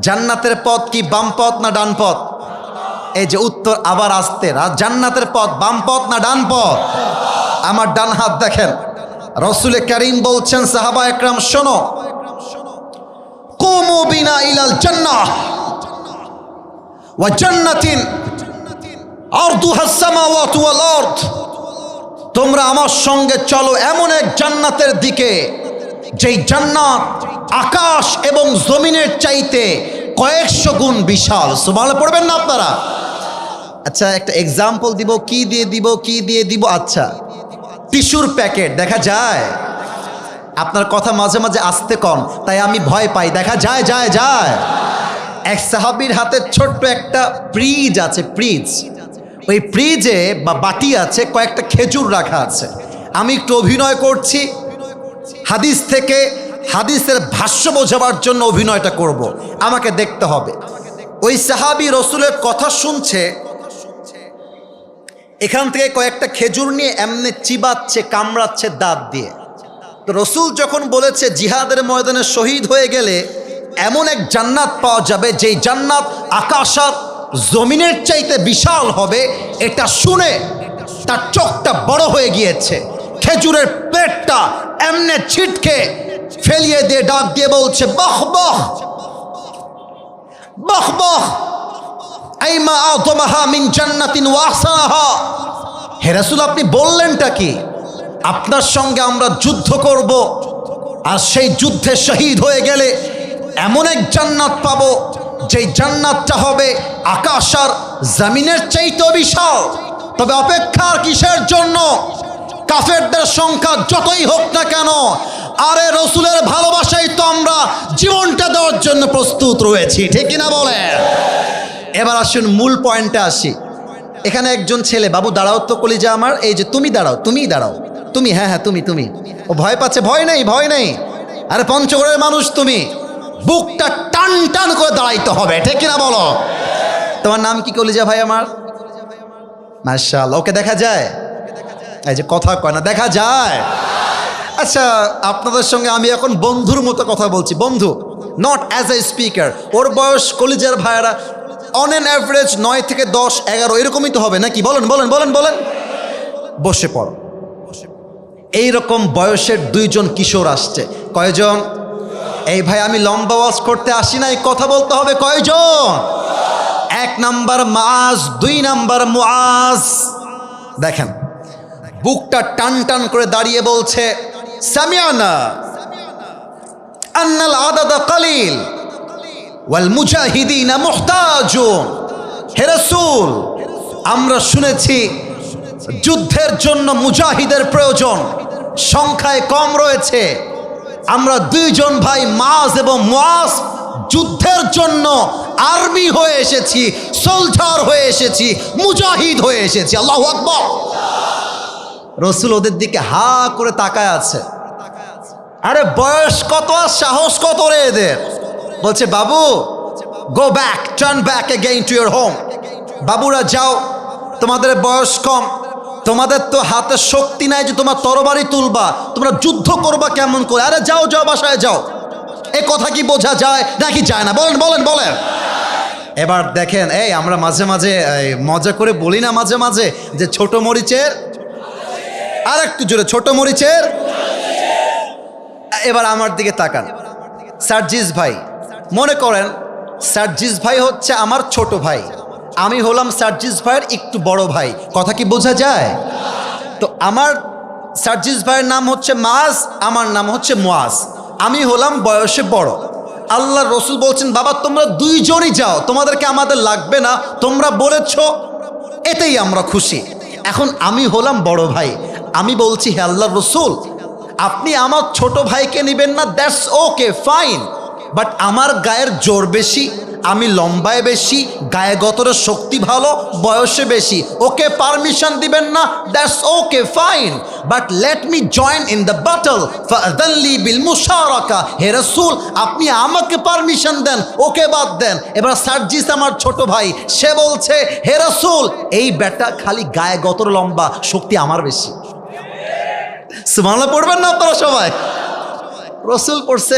জান্নাতের পথ কি বাম পথ না ডান পথ? এই যে উত্তর আবার আসতে, জান্নাতের পথ বাম পথ না ডান পথ? আমার ডান হাত দেখেন। রসুল করিম বলছেন, সাহাবা একরাম শোনো, কুমু বিনা ইলাল জান্নাহ ওয়া জান্নাতিন আরদুহাস সামাওয়াতু ওয়াল আরদ। তোমরা আমার সঙ্গে চলো এমন এক জান্নাতের দিকে যেই জান্নাত আকাশ এবং জমিনের চাইতে কয়েকশো গুণ বিশাল। সুবহানাল্লাহ পড়বেন না আপনারা? আচ্ছা, একটা এক্সাম্পল দিব। কি দিয়ে দিব? কি দিয়ে দিব? আচ্ছা, টিস্যুর প্যাকেট দেখা যায়? আপনার কথা মাঝে মাঝে আসতে কম, তাই আমি ভয় পাই। দেখা যায়? যায় যায়। এক সাহাবীর হাতে ছোট্ট একটা ফ্রিজ আছে, ফ্রিজ। ওই ফ্রিজে বা বাটি আছে, কয়েকটা খেজুর রাখা আছে। আমি একটু অভিনয় করছি, হাদিস থেকে হাদিসের ভাষ্য বোঝাবার জন্য অভিনয়টা করব, আমাকে দেখতে হবে। ওই সাহাবী রসুলের কথা শুনছে, এখান থেকে কয়েকটা খেজুর নিয়ে এমনি চিবাচ্ছে, কামড়াচ্ছে দাঁত দিয়ে। তো রসুল যখন বলেছে জিহাদের ময়দানে শহীদ হয়ে গেলে এমন এক জান্নাত পাওয়া যাবে যেই জান্নাত আকাশ আর জমিনের চাইতে বিশাল হবে, এটা শুনে তার চোখটা বড় হয়ে গিয়েছে। খেজুরের পেটটা এমনে ছিটকে ফেলিয়ে দিয়ে ডাক দিয়ে বলছে, বাহ বাহ বাহ বাহ, আইমা আযমাহা মিন জান্নাতিন ওয়া আহসানাহা। হে রাসূল, আপনি বললেনটা কি? আপনার সঙ্গে আমরা যুদ্ধ করব, আর সেই যুদ্ধে শহীদ হয়ে গেলে এমন এক জান্নাত পাবো যেই জান্নাতটা হবে আকাশ আর জমিনের চাইতেও বিশাল। তবে অপেক্ষার কিসের জন্য? কাফেরদের সংখ্যা যতই হোক না কেন, আরে রসুলের ভালোবাসায় তো আমরা জীবনটা দেওয়ার জন্য প্রস্তুত রয়েছি, ঠিক কিনা বলে? এবার আসুন মূল পয়েন্টে আসি। এখানে একজন ছেলে, বাবু দাঁড়াও তো কলিজা আমার, এই যে তুমি দাঁড়াও, তুমিই দাঁড়াও, তুমি, হ্যাঁ হ্যাঁ তুমি তুমি। ও ভয় পাচ্ছে। ভয় নেই, ভয় নেই। আরে পঞ্চগড়ের মানুষ তুমি, বুকটা টান টান করে দাঁড়াইতে হবে, ঠিক কিনা বলো? তোমার নাম কি কলিজা ভাই আমার? মাশাআল্লাহ। ওকে দেখা যায়? এই যে কথা কয় না, দেখা যায়? আচ্ছা, আপনাদের সঙ্গে আমি এখন বন্ধুর মতো কথা বলছি, বন্ধু, নট অ্যাজ এ স্পিকার। ওর বয়স কলিজার ভাইয়ারা অন অ্যান অ্যাভারেজ 9 থেকে 10, 11 এরকমই তো হবে নাকি? বলেন বলেন বলেন বলেন। বসে পড়ো। এইরকম বয়সের দুইজন কিশোর আসছে। কয়জন? এই ভাই, আমি লম্বা ওয়াজ করতে আসি নাই, কথা বলতে হবে। কয়জন? 1 নাম্বার মাআজ, 2 নাম্বার মুআজ। দেখেন, বুকটা টান টান করে দাঁড়িয়ে বলছে, সামিআনা আন্নাল আদাদা কালিল ওয়াল মুজাহিদিনা মুহতাজুন। হে রাসূল, আমরা শুনেছি যুদ্ধের জন্য মুজাহিদের প্রয়োজন, সংখ্যায় কম রয়েছে। আমরা দুইজন ভাই মাজ এবং মুআজ যুদ্ধের জন্য আর্মি হয়ে এসেছি, সোলজার হয়ে এসেছি, মুজাহিদ হয়ে এসেছি। আল্লাহু আকবার। রসুল ওদের দিকে হা করে তাকায় আছে। আরে বয়স কত আর সাহস কত রে এদের। বলছে বাবু, go back, turn back again to your home. বাবুরা যাও, তোমাদের বয়স কম, তোমাদের তো হাতে শক্তি নাই যে তোমার তরবারি তুলবা, তোমরা যুদ্ধ করবা কেমন করে? আরে যাও যাও, বাসায় যাও। এ কথা কি বোঝা যায় নাকি যায় না? বলেন বলেন বলেন। এবার দেখেন, এই আমরা মাঝে মাঝে মজা করে বলি না মাঝে মাঝে যে ছোট মরিচের, আর একটু জোরে, ছোট মরিচের। এবার আমার দিকে তাকান, সার্জিস ভাই, মনে করেন সার্জিস ভাই হচ্ছে আমার ছোট ভাই, আমি হলাম সার্জিস ভাইয়ের একটু বড় ভাই। কথা কি বোঝা যায়? তো আমার সার্জিস ভাইয়ের নাম হচ্ছে মাজ, আমার নাম হচ্ছে মুআজ। আমি হলাম বয়সে বড়। আল্লাহ রসুল বলছেন, বাবা তোমরা দুইজনই যাও, তোমাদেরকে আমাদের লাগবে না, তোমরা বলেছ, এতেই আমরা খুশি। এখন আমি হলাম বড় ভাই, আমি বলছি হে আল্লাহ রসুল, আপনি আমার ছোট ভাইকে নেবেন না, দ্যাটস ওকে ফাইন, বাট আমার গায়ের জোর বেশি, আমি লম্বায় বেশি, গায়ে গতরের শক্তি ভালো, বয়সে বেশি, ওকে পারমিশন দিবেন না, that's okay fine, but let me join in the battle ফাআযানলি বিল মুশারাকা। হে রাসূল, আপনি আমাকে পারমিশন দেন, ওকে বাদ দেন। এবার সার্জিস আমার ছোট ভাই, সে বলছে হে রাসূল, এই বেটা খালি গায়ে গতর লম্বা, শক্তি আমার বেশি। সুবহানাল্লাহ পড়বেন না আপনারা সবাই? রসুল পড়ছে,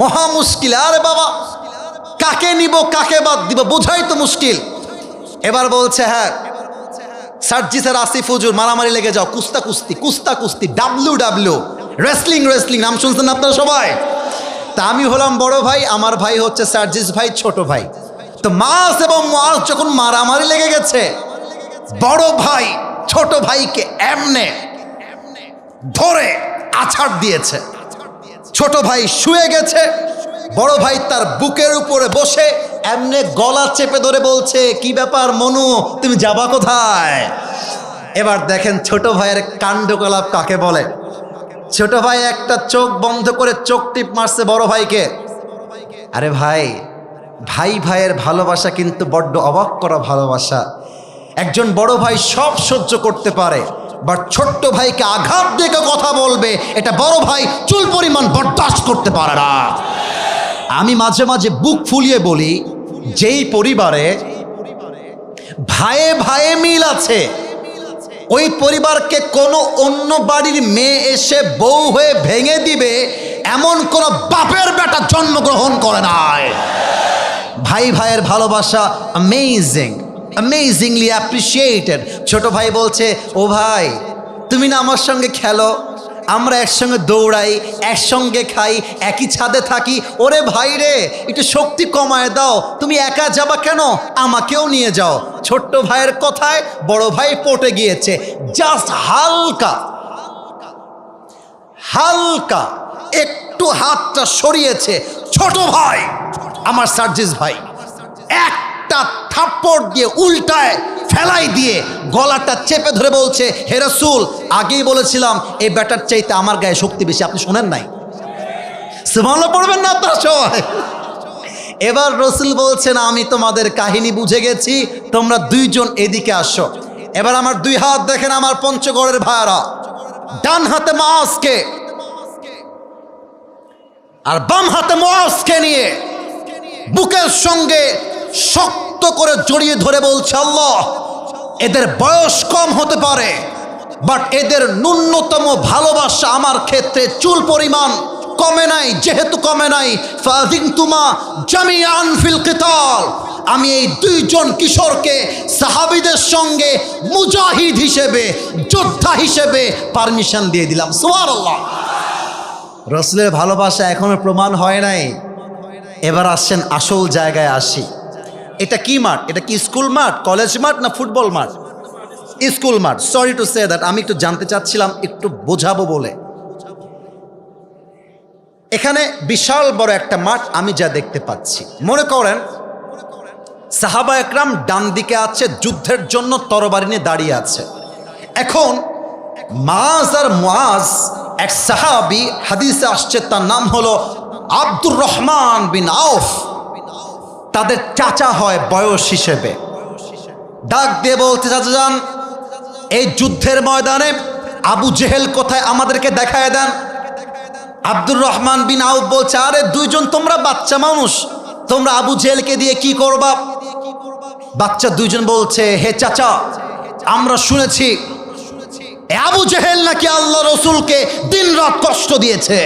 মহা মুশকিল। আরে বাবা, কাকে নিব কাকে বাদ দিব বোঝাই তো মুশকিল। এবার বলছে হ্যাঁ, সার্জিসের আসিফ হুজুর, মারামারি লেগে যাও, কুস্তা কুস্তি, কুস্তা কুস্তি, ডাব্লিউ, রেসলিং রেসলিং, নাম শুনছেন আপনারা সবাই? তা আমি হলাম বড় ভাই, আমার ভাই হচ্ছে সার্জিস ভাই ছোট ভাই। তো মাস এবং মুআজ যখন মারামারি লেগে গেছে, বড় ভাই ছোট ভাইকে এমনে ধরে আছাড় দিয়েছে। ছোট ভাই শুয়ে গেছে, বড় ভাই তার বুকের উপরে বসে এমনে গলা চেপে ধরে বলছে, কি ব্যাপার মনু, তুমি যাবা কোথায়? এবার দেখেন ছোট ভাইয়ের কাণ্ডকলাপ কাকে বলে। ছোট ভাই একটা চোখ বন্ধ করে চোখ টিপ মারছে বড় ভাইকে। আরে ভাই, ভাই ভাইয়ের ভালোবাসা কিন্তু বড্ড অবাক করা ভালোবাসা। একজন বড় ভাই সব সহ্য করতে পারে, বাট ছোট্ট ভাইকে আঘাত দিয়ে কথা বলবে, এটা বড় ভাই চুল পরিমাণ বরদাস্ত করতে পারে না। আমি মাঝে মাঝে বুক ফুলিয়ে বলি, যেই পরিবারে ভাইয়ে ভাইয়ে মিল আছে, ওই পরিবারকে কোনো অন্য বাড়ির মেয়ে এসে বউ হয়ে ভেঙে দিবে এমন কোনো বাপের বেটা জন্মগ্রহণ করে নাই। ভাই ভাইয়ের ভালোবাসা অ্যামেজিং, অ্যামেজিংলি অ্যাপ্রিসিয়েটেড। ছোট ভাই বলছে, ও ভাই তুমি না আমার সঙ্গে খেলো, আমরা একসঙ্গে দৌড়াই, একসঙ্গে খাই, একই ছাদে থাকি, ওরে ভাই রে একটু শক্তি কমায় দাও, তুমি একা যাবা কেন, আমাকেও নিয়ে যাও। ছোট্ট ভাইয়ের কথায় বড় ভাই পটে গিয়েছে, জাস্ট হালকা হালকা একটু হাতটা সরিয়েছে, ছোট ভাই আমার সার্জিস ভাই একটা থাপ্পড় দিয়ে উল্টায় ফেলাই দিয়ে গলাটা চেপে ধরে বলছে, হে রাসূল, আগেই বলেছিলাম এই ব্যাটার চাইতে আমার গায়ে শক্তি বেশি, আপনি শোনেন নাই? সুবহানাল্লাহ পড়বেন না আপনারা সবাই? এবার রাসূল বলছেন, আমি তোমাদের কাহিনী বুঝে গেছি, তোমরা দুইজন এদিকে আসো। এবার আমার দুই হাত দেখেন, আমার পঞ্চগড়ের ভাইরা, ডান হাতে মুআজকে আর বাম হাতে মুআজকে নিয়ে বুকের সঙ্গে শক্ত করে জড়িয়ে ধরে বলছে, আল্লাহ, এদের বয়স কম হতে পারে, বাট এদের ন্যূনতম ভালোবাসা আমার ক্ষেত্রে চুল পরিমাণ কমে নাই। যেহেতু কমে নাই, ফাযিনতুমা জামিআন ফিল কিতাল, আমি এই দুইজন কিশোরকে সাহাবীদের সঙ্গে মুজাহিদ হিসেবে, যোদ্ধা হিসেবে পারমিশন দিয়ে দিলাম। সুবহানাল্লাহ। রাসূলের ভালোবাসা এখনো প্রমাণ হয় নাই। এবার আসছেন আসল জায়গায় আসি। এটা কি মাঠ? এটা কি স্কুল মাঠ, কলেজ মাঠ না ফুটবল মাঠ? স্কুল মাঠ। সরি টু সে দ্যাট, আমি একটু জানতে চাচ্ছিলাম, একটু বোঝাবো বলে। এখানে বিশাল বড় একটা মাঠ আমি যা দেখতে পাচ্ছি, মনে করেন সাহাবা একরাম ডান দিকে আছে, যুদ্ধের জন্য তরবারি নিয়ে দাঁড়িয়ে আছে। এখন মাজ আর মুআজ এক সাহাবী, হাদিসে আসছে তার নাম হলো আব্দুর রহমান বিন আউফ, তাদের চাচা হয় বয়স হিসেবে। ডাক দিয়ে বলতে, চাচা যান, এই যুদ্ধের ময়দানে আবু জেহেল কোথায় আমাদেরকে দেখায় দেন। আব্দুর রহমান বিন আউফ বলছে, আরে দুইজন তোমরা বাচ্চা মানুষ, তোমরা আবু জেহেলকে দিয়ে কি করবা? বাচ্চা দুইজন বলছে, হে চাচা, আমরা শুনেছি আবু জেহেল নাকি আল্লাহ রসুলকে দিন রাত কষ্ট দিয়েছে,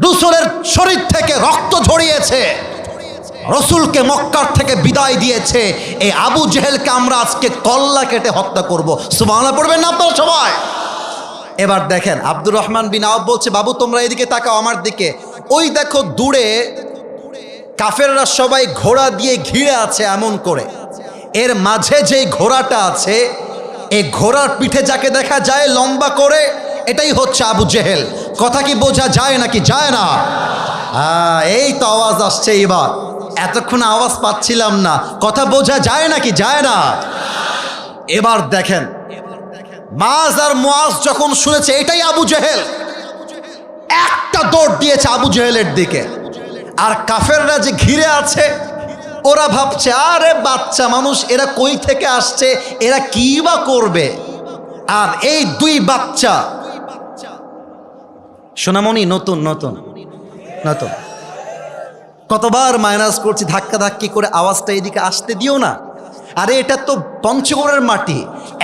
রসুলের শরীর থেকে রক্ত ঝরিয়েছে, রসুলকে মক্কার থেকে বিদায় দিয়েছে। এই আবু জেহেলকে আমরা আজকে কল্লা কেটে হত্যা করব। সুবহানাল্লাহ পড়বেন না আপনারা সবাই? এবার দেখেন আব্দুর রহমান বিন আউফ বলছে, বাবু তোমরা এদিকে তাকাও আমার দিকে। ওই দেখো দূরে কাফেররা সবাই ঘোড়া দিয়ে ঘিরে আছে এমন করে, এর মাঝে যেই ঘোড়াটা আছে, এই ঘোড়ার পিঠে যাকে দেখা যায় লম্বা করে, এটাই হচ্ছে আবু জেহেল। কথা কি বোঝা যায় নাকি যায় না? এই তো আওয়াজ আসছে এবার, এতক্ষণ আওয়াজ পাচ্ছিলাম না। কথা বোঝা যায় নাকি যায় না? এবার দেখেন মাজ আর মুআজ যখন শুনেছে এটাই আবু জেহেল, একটা দৌড় দিয়েছে আবু জেহেলের দিকে। আর কাফেররা যে ঘিরে আছে ওরা ভাবছে, আরে বাচ্চা মানুষ, এরা কই থেকে আসছে, এরা কি বা করবে। আর এই দুই বাচ্চা, সোনামণি নতুন নতুন নতুন, কতবার মাইনাস করছি, ধাক্কা ধাক্কি করে আওয়াজটা এদিকে আসতে দিও না। আরে এটা তো পঞ্চগড়ের মাটি,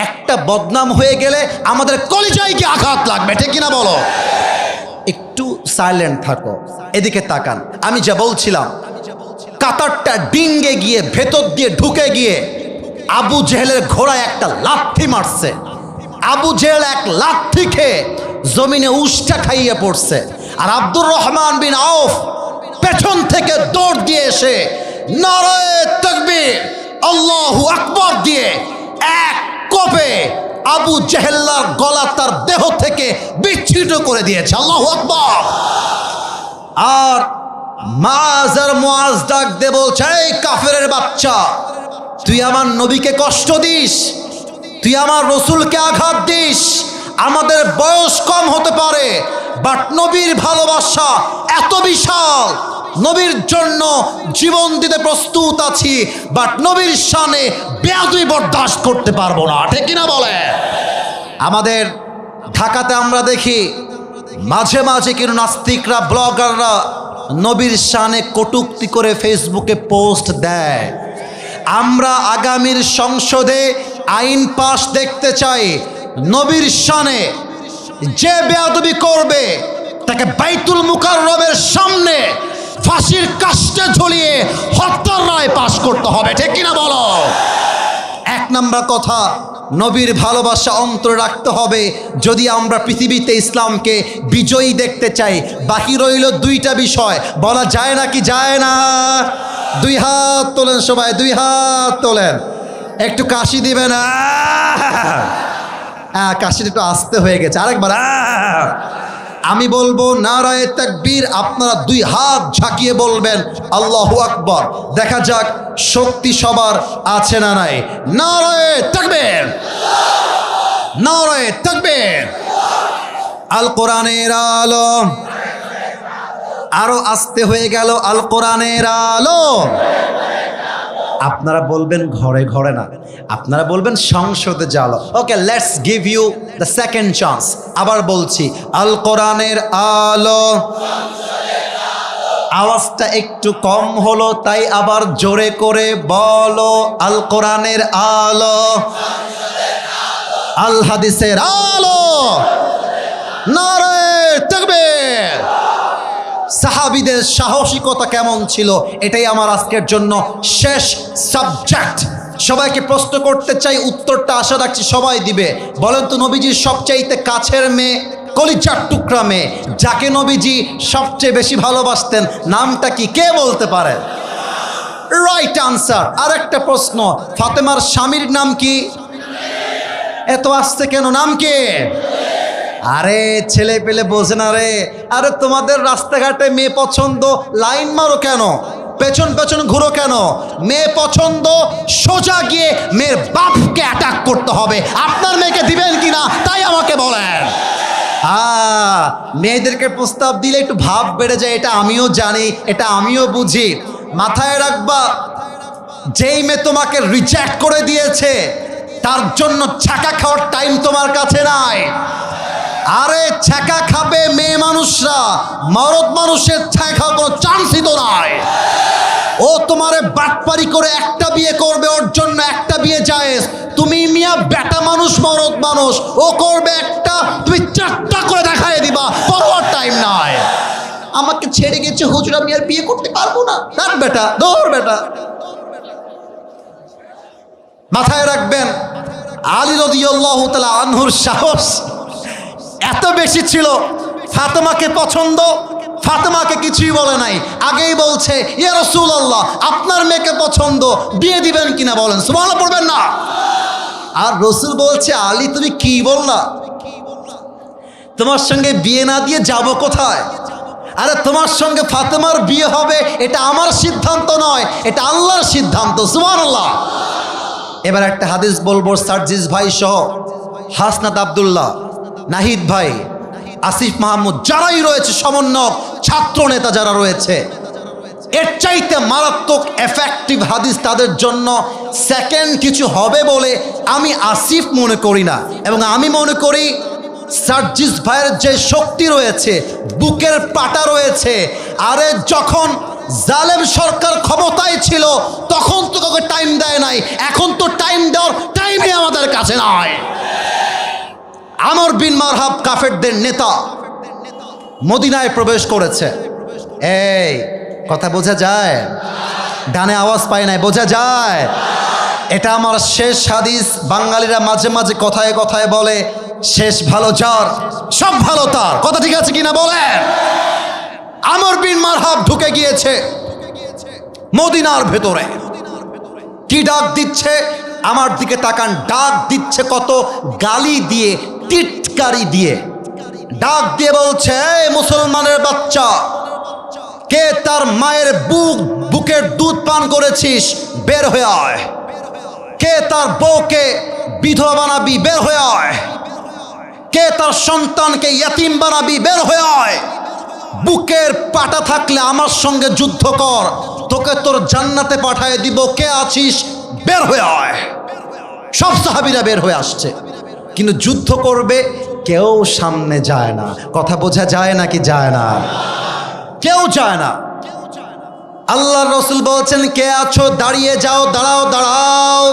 একটা বদনাম হয়ে গেলে আমাদের কলিজায় কি আঘাত লাগবে, ঠিক কিনা বলো? একটু সাইলেন্ট থাকো, এদিকে তাকান। আমি যা বলছিলাম, কাতারটা ডিঙ্গে গিয়ে ভেতর দিয়ে ঢুকে গিয়ে আবু জেহেলের ঘোড়ায় একটা লাথি মারছে। আবু জেহেল এক লাথি খেয়ে জমিনে উষ্টা খাইয়ে পড়ছে। আর আব্দুর রহমান বিন আউফ পেছন থেকে দৌড় দিয়ে এসে নারায়ে তাকবীর, আল্লাহু আকবার দিয়ে এক কোপে আবু জেহেল্লার গলা তার দেহ থেকে বিচ্ছিন্ন করে দিয়েছে। আল্লাহু আকবার। আর মাজ আর মুআজ ডাক দিয়ে বলছে, এই কাফেরের বাচ্চা, তুই আমার নবীকে কষ্ট দিস, তুই আমার রসুলকে আঘাত দিস। আমাদের বয়স কম হতে পারে, বাট নবীর ভালোবাসা এত বিশাল, নবীর জন্য জীবন দিতে প্রস্তুত আছি, বাট নবীর শানে বেয়াদবি বরদাস্ত করতে পারবো না, ঠিক কিনা বলে? আমাদের ঢাকাতে আমরা দেখি মাঝে মাঝে কিন্তু নাস্তিকরা, ব্লগাররা নবীর শানে কটূক্তি করে ফেসবুকে পোস্ট দেয়। আমরা আগামীর সংসদে আইন পাশ দেখতে চাই, নবীর শানে যে বেয়াদবি করবে তাকে বাইতুল মুকাররমের সামনে ফাঁসির কাস্টে ঝুলিয়ে হত্যার রায় পাশ করতে হবে, ঠিক কিনা বলো? এক নাম্বার কথা, নবীর ভালোবাসা অন্তরে রাখতে হবে যদি আমরা পৃথিবীতে ইসলামকে বিজয়ী দেখতে চাই। বাকি রইল দুইটা বিষয়, বলা যায় নাকি যায় না? দুই হাত তোলেন সবাই, দুই হাত তোলেন, একটু কাশি দিবেন। কাশিটা একটু আস্তে হয়ে গেছে, আরেকবার। আমি বলবো নারায়ে তাকবীর, আপনারা দুই হাত ঝাঁকিয়ে বলবেন আল্লাহু আকবার। দেখা যাক শক্তি সবার আছে না নাই। নারায়ে তাকবীর, নারায়ে তাকবীর। আল কোরআনের আলো, আরো আস্তে হয়ে গেল, আল কোরআনের আলো। আপনারা বলবেন ঘরে ঘরে না, আপনারা বলবেন সংসদে জালো। Okay, let's give you the second chance. আবার বলছি, আল কোরআনের আলো। আওয়াজটা একটু কম হলো, তাই আবার জোরে করে বলো, আল কোরআনের আলো, আল হাদিসের আলো। নারায়ে তাকবীর। সাহাবীদের সাহসিকতা কেমন ছিল, এটাই আমার আজকের জন্য শেষ সাবজেক্ট। সবাইকে প্রশ্ন করতে চাই, উত্তরটা আশা রাখছি সবাই দিবে। বলেন তো, নবীজির সবচাইতে কাছের মেয়ে, কলিজার টুকরা মেয়ে, যাকে নবীজি সবচেয়ে বেশি ভালোবাসতেন, নামটা কি? কে বলতে পারে? Right answer. আরেকটা প্রশ্ন, ফাতেমার স্বামীর নাম কি? এত আসছে কেন? নাম কি? আরে ছেলে পেলে বোঝে না রে। আরে তোমাদের রাস্তাঘাটে মেয়ে পছন্দ, লাইন মারো কেন? পেছন পেছন ঘুরো কেন? মেয়ে পছন্দ, সোজা গিয়ে মেয়ের বাপকে অ্যাটাক করতে হবে। আপনার মেয়েকে দিবেন কিনা তাই আমাকে বলেন। মেয়েদেরকে প্রস্তাব দিলে একটু ভাব বেড়ে যায়, এটা আমিও জানি, এটা আমিও বুঝি। মাথায় রাখবা, যেই মেয়ে তোমাকে রিজেক্ট করে দিয়েছে তার জন্য ছ্যাঁকা খাওয়ার টাইম তোমার কাছে নাই। আরে ছ্যাঁকা খাবে মেয়ে মানুষরা, মরদ মানুষের ছ্যাঁকা খাওয়ার কোনো চান্সই তো নাই। ও তোমারে বাটপারি করে একটা বিয়ে করবে, ওর জন্য একটা বিয়ে জায়েজ। তুমি মিয়া বেটা মানুষ, মরদ মানুষ, ও করবে একটা, তুমি চারটা করে দেখায় দিবা, পরোয়ার টাইম নাই। আমাকে ছেড়ে গেছে হুজুর, আমি আর বিয়ে করতে পারবো না। তার বেটা দৌড় বেটা। মাথায় রাখবেন, আলী রাদিয়াল্লাহু তাআলা আনহুর সাহস এত বেশি ছিল, ফাতেমাকে পছন্দ, ফাতেমাকে কিছুই বলে নাই, আগেই বলছে ইয়া রাসূলুল্লাহ আপনার মেয়েকে পছন্দ, বিয়ে দিবেন কিনা বলেন, সুবহানাল্লাহ পড়বেন না? আর রাসূল বলছে আলী তুমি কি বললা, তোমার সঙ্গে বিয়ে না দিয়ে যাব কোথায়? আরে তোমার সঙ্গে ফাতেমার বিয়ে হবে এটা আমার সিদ্ধান্ত নয়, এটা আল্লাহর সিদ্ধান্ত, সুবহানাল্লাহ। এবার একটা হাদিস বলবো, সার্জিস ভাই সহ হাসনাত আব্দুল্লাহ, নাহিদ ভাই, আসিফ মাহমুদ, যারাই রয়েছে সমন্বয়ক, ছাত্র নেতা যারা রয়েছে, এর চাইতে মারাত্মক এফেক্টিভ হাদিস তাদের জন্য সেকেন্ড কিছু হবে বলে আমি আসিফ মনে করি না। এবং আমি মনে করি সার্জিস ভাইয়ের যে শক্তি রয়েছে, বুকের পাটা রয়েছে, আরে যখন জালেম সরকার ক্ষমতায় ছিল তখন তো কাউকে টাইম দেয় নাই, এখন তো টাইম দেওয়ার টাইমই আমাদের কাছে নাই। আমর বিন মারহাব কাফেরদের নেতা মদিনায় প্রবেশ করেছে। এই কথা বোঝা যায়? ডানে আওয়াজ পায় নাই, বোঝা যায়? এটা আমার শেষ হাদিস। বাঙালিরা মাঝে মাঝে কথায় কথায় বলে শেষ ভালো যার সব ভালো তার, কথা ঠিক আছে কিনা বলেন? আমর বিন মারহাব ঢুকে গিয়েছে মদিনার ভেতরে। কি ডাক দিচ্ছে? আমার দিকে তাকান, ডাক দিচ্ছে কত গালি দিয়ে, টিটকারি দিয়ে ডাক দিয়ে বলছে, এই মুসলমানের বাচ্চা, কে তার মায়ের বুকের দুধ পান করেছিস, বের হয়ে আয়। কে তার বউকে বিধবা বানাবি, বের হয়ে আয়। কে তার সন্তানকে ইয়াতিম বানাবি, বের হয়ে আয়। বুকের পাটা থাকলে আমার সঙ্গে যুদ্ধ কর, তোকে তোর জান্নাতে পাঠিয়ে দিব। কে আছিস, বের হয়ে আয়। সব সাহাবীরা বের হয়ে আসছে, কিন্তু যুদ্ধ করবে কেউ সামনে যায় না। কথা বোঝা যায় নাকি যায় না? কেউ যায় না। আল্লাহর রাসূল বলছেন, কে আছো দাঁড়িয়ে যাও, দাঁড়াও দাঁড়াও।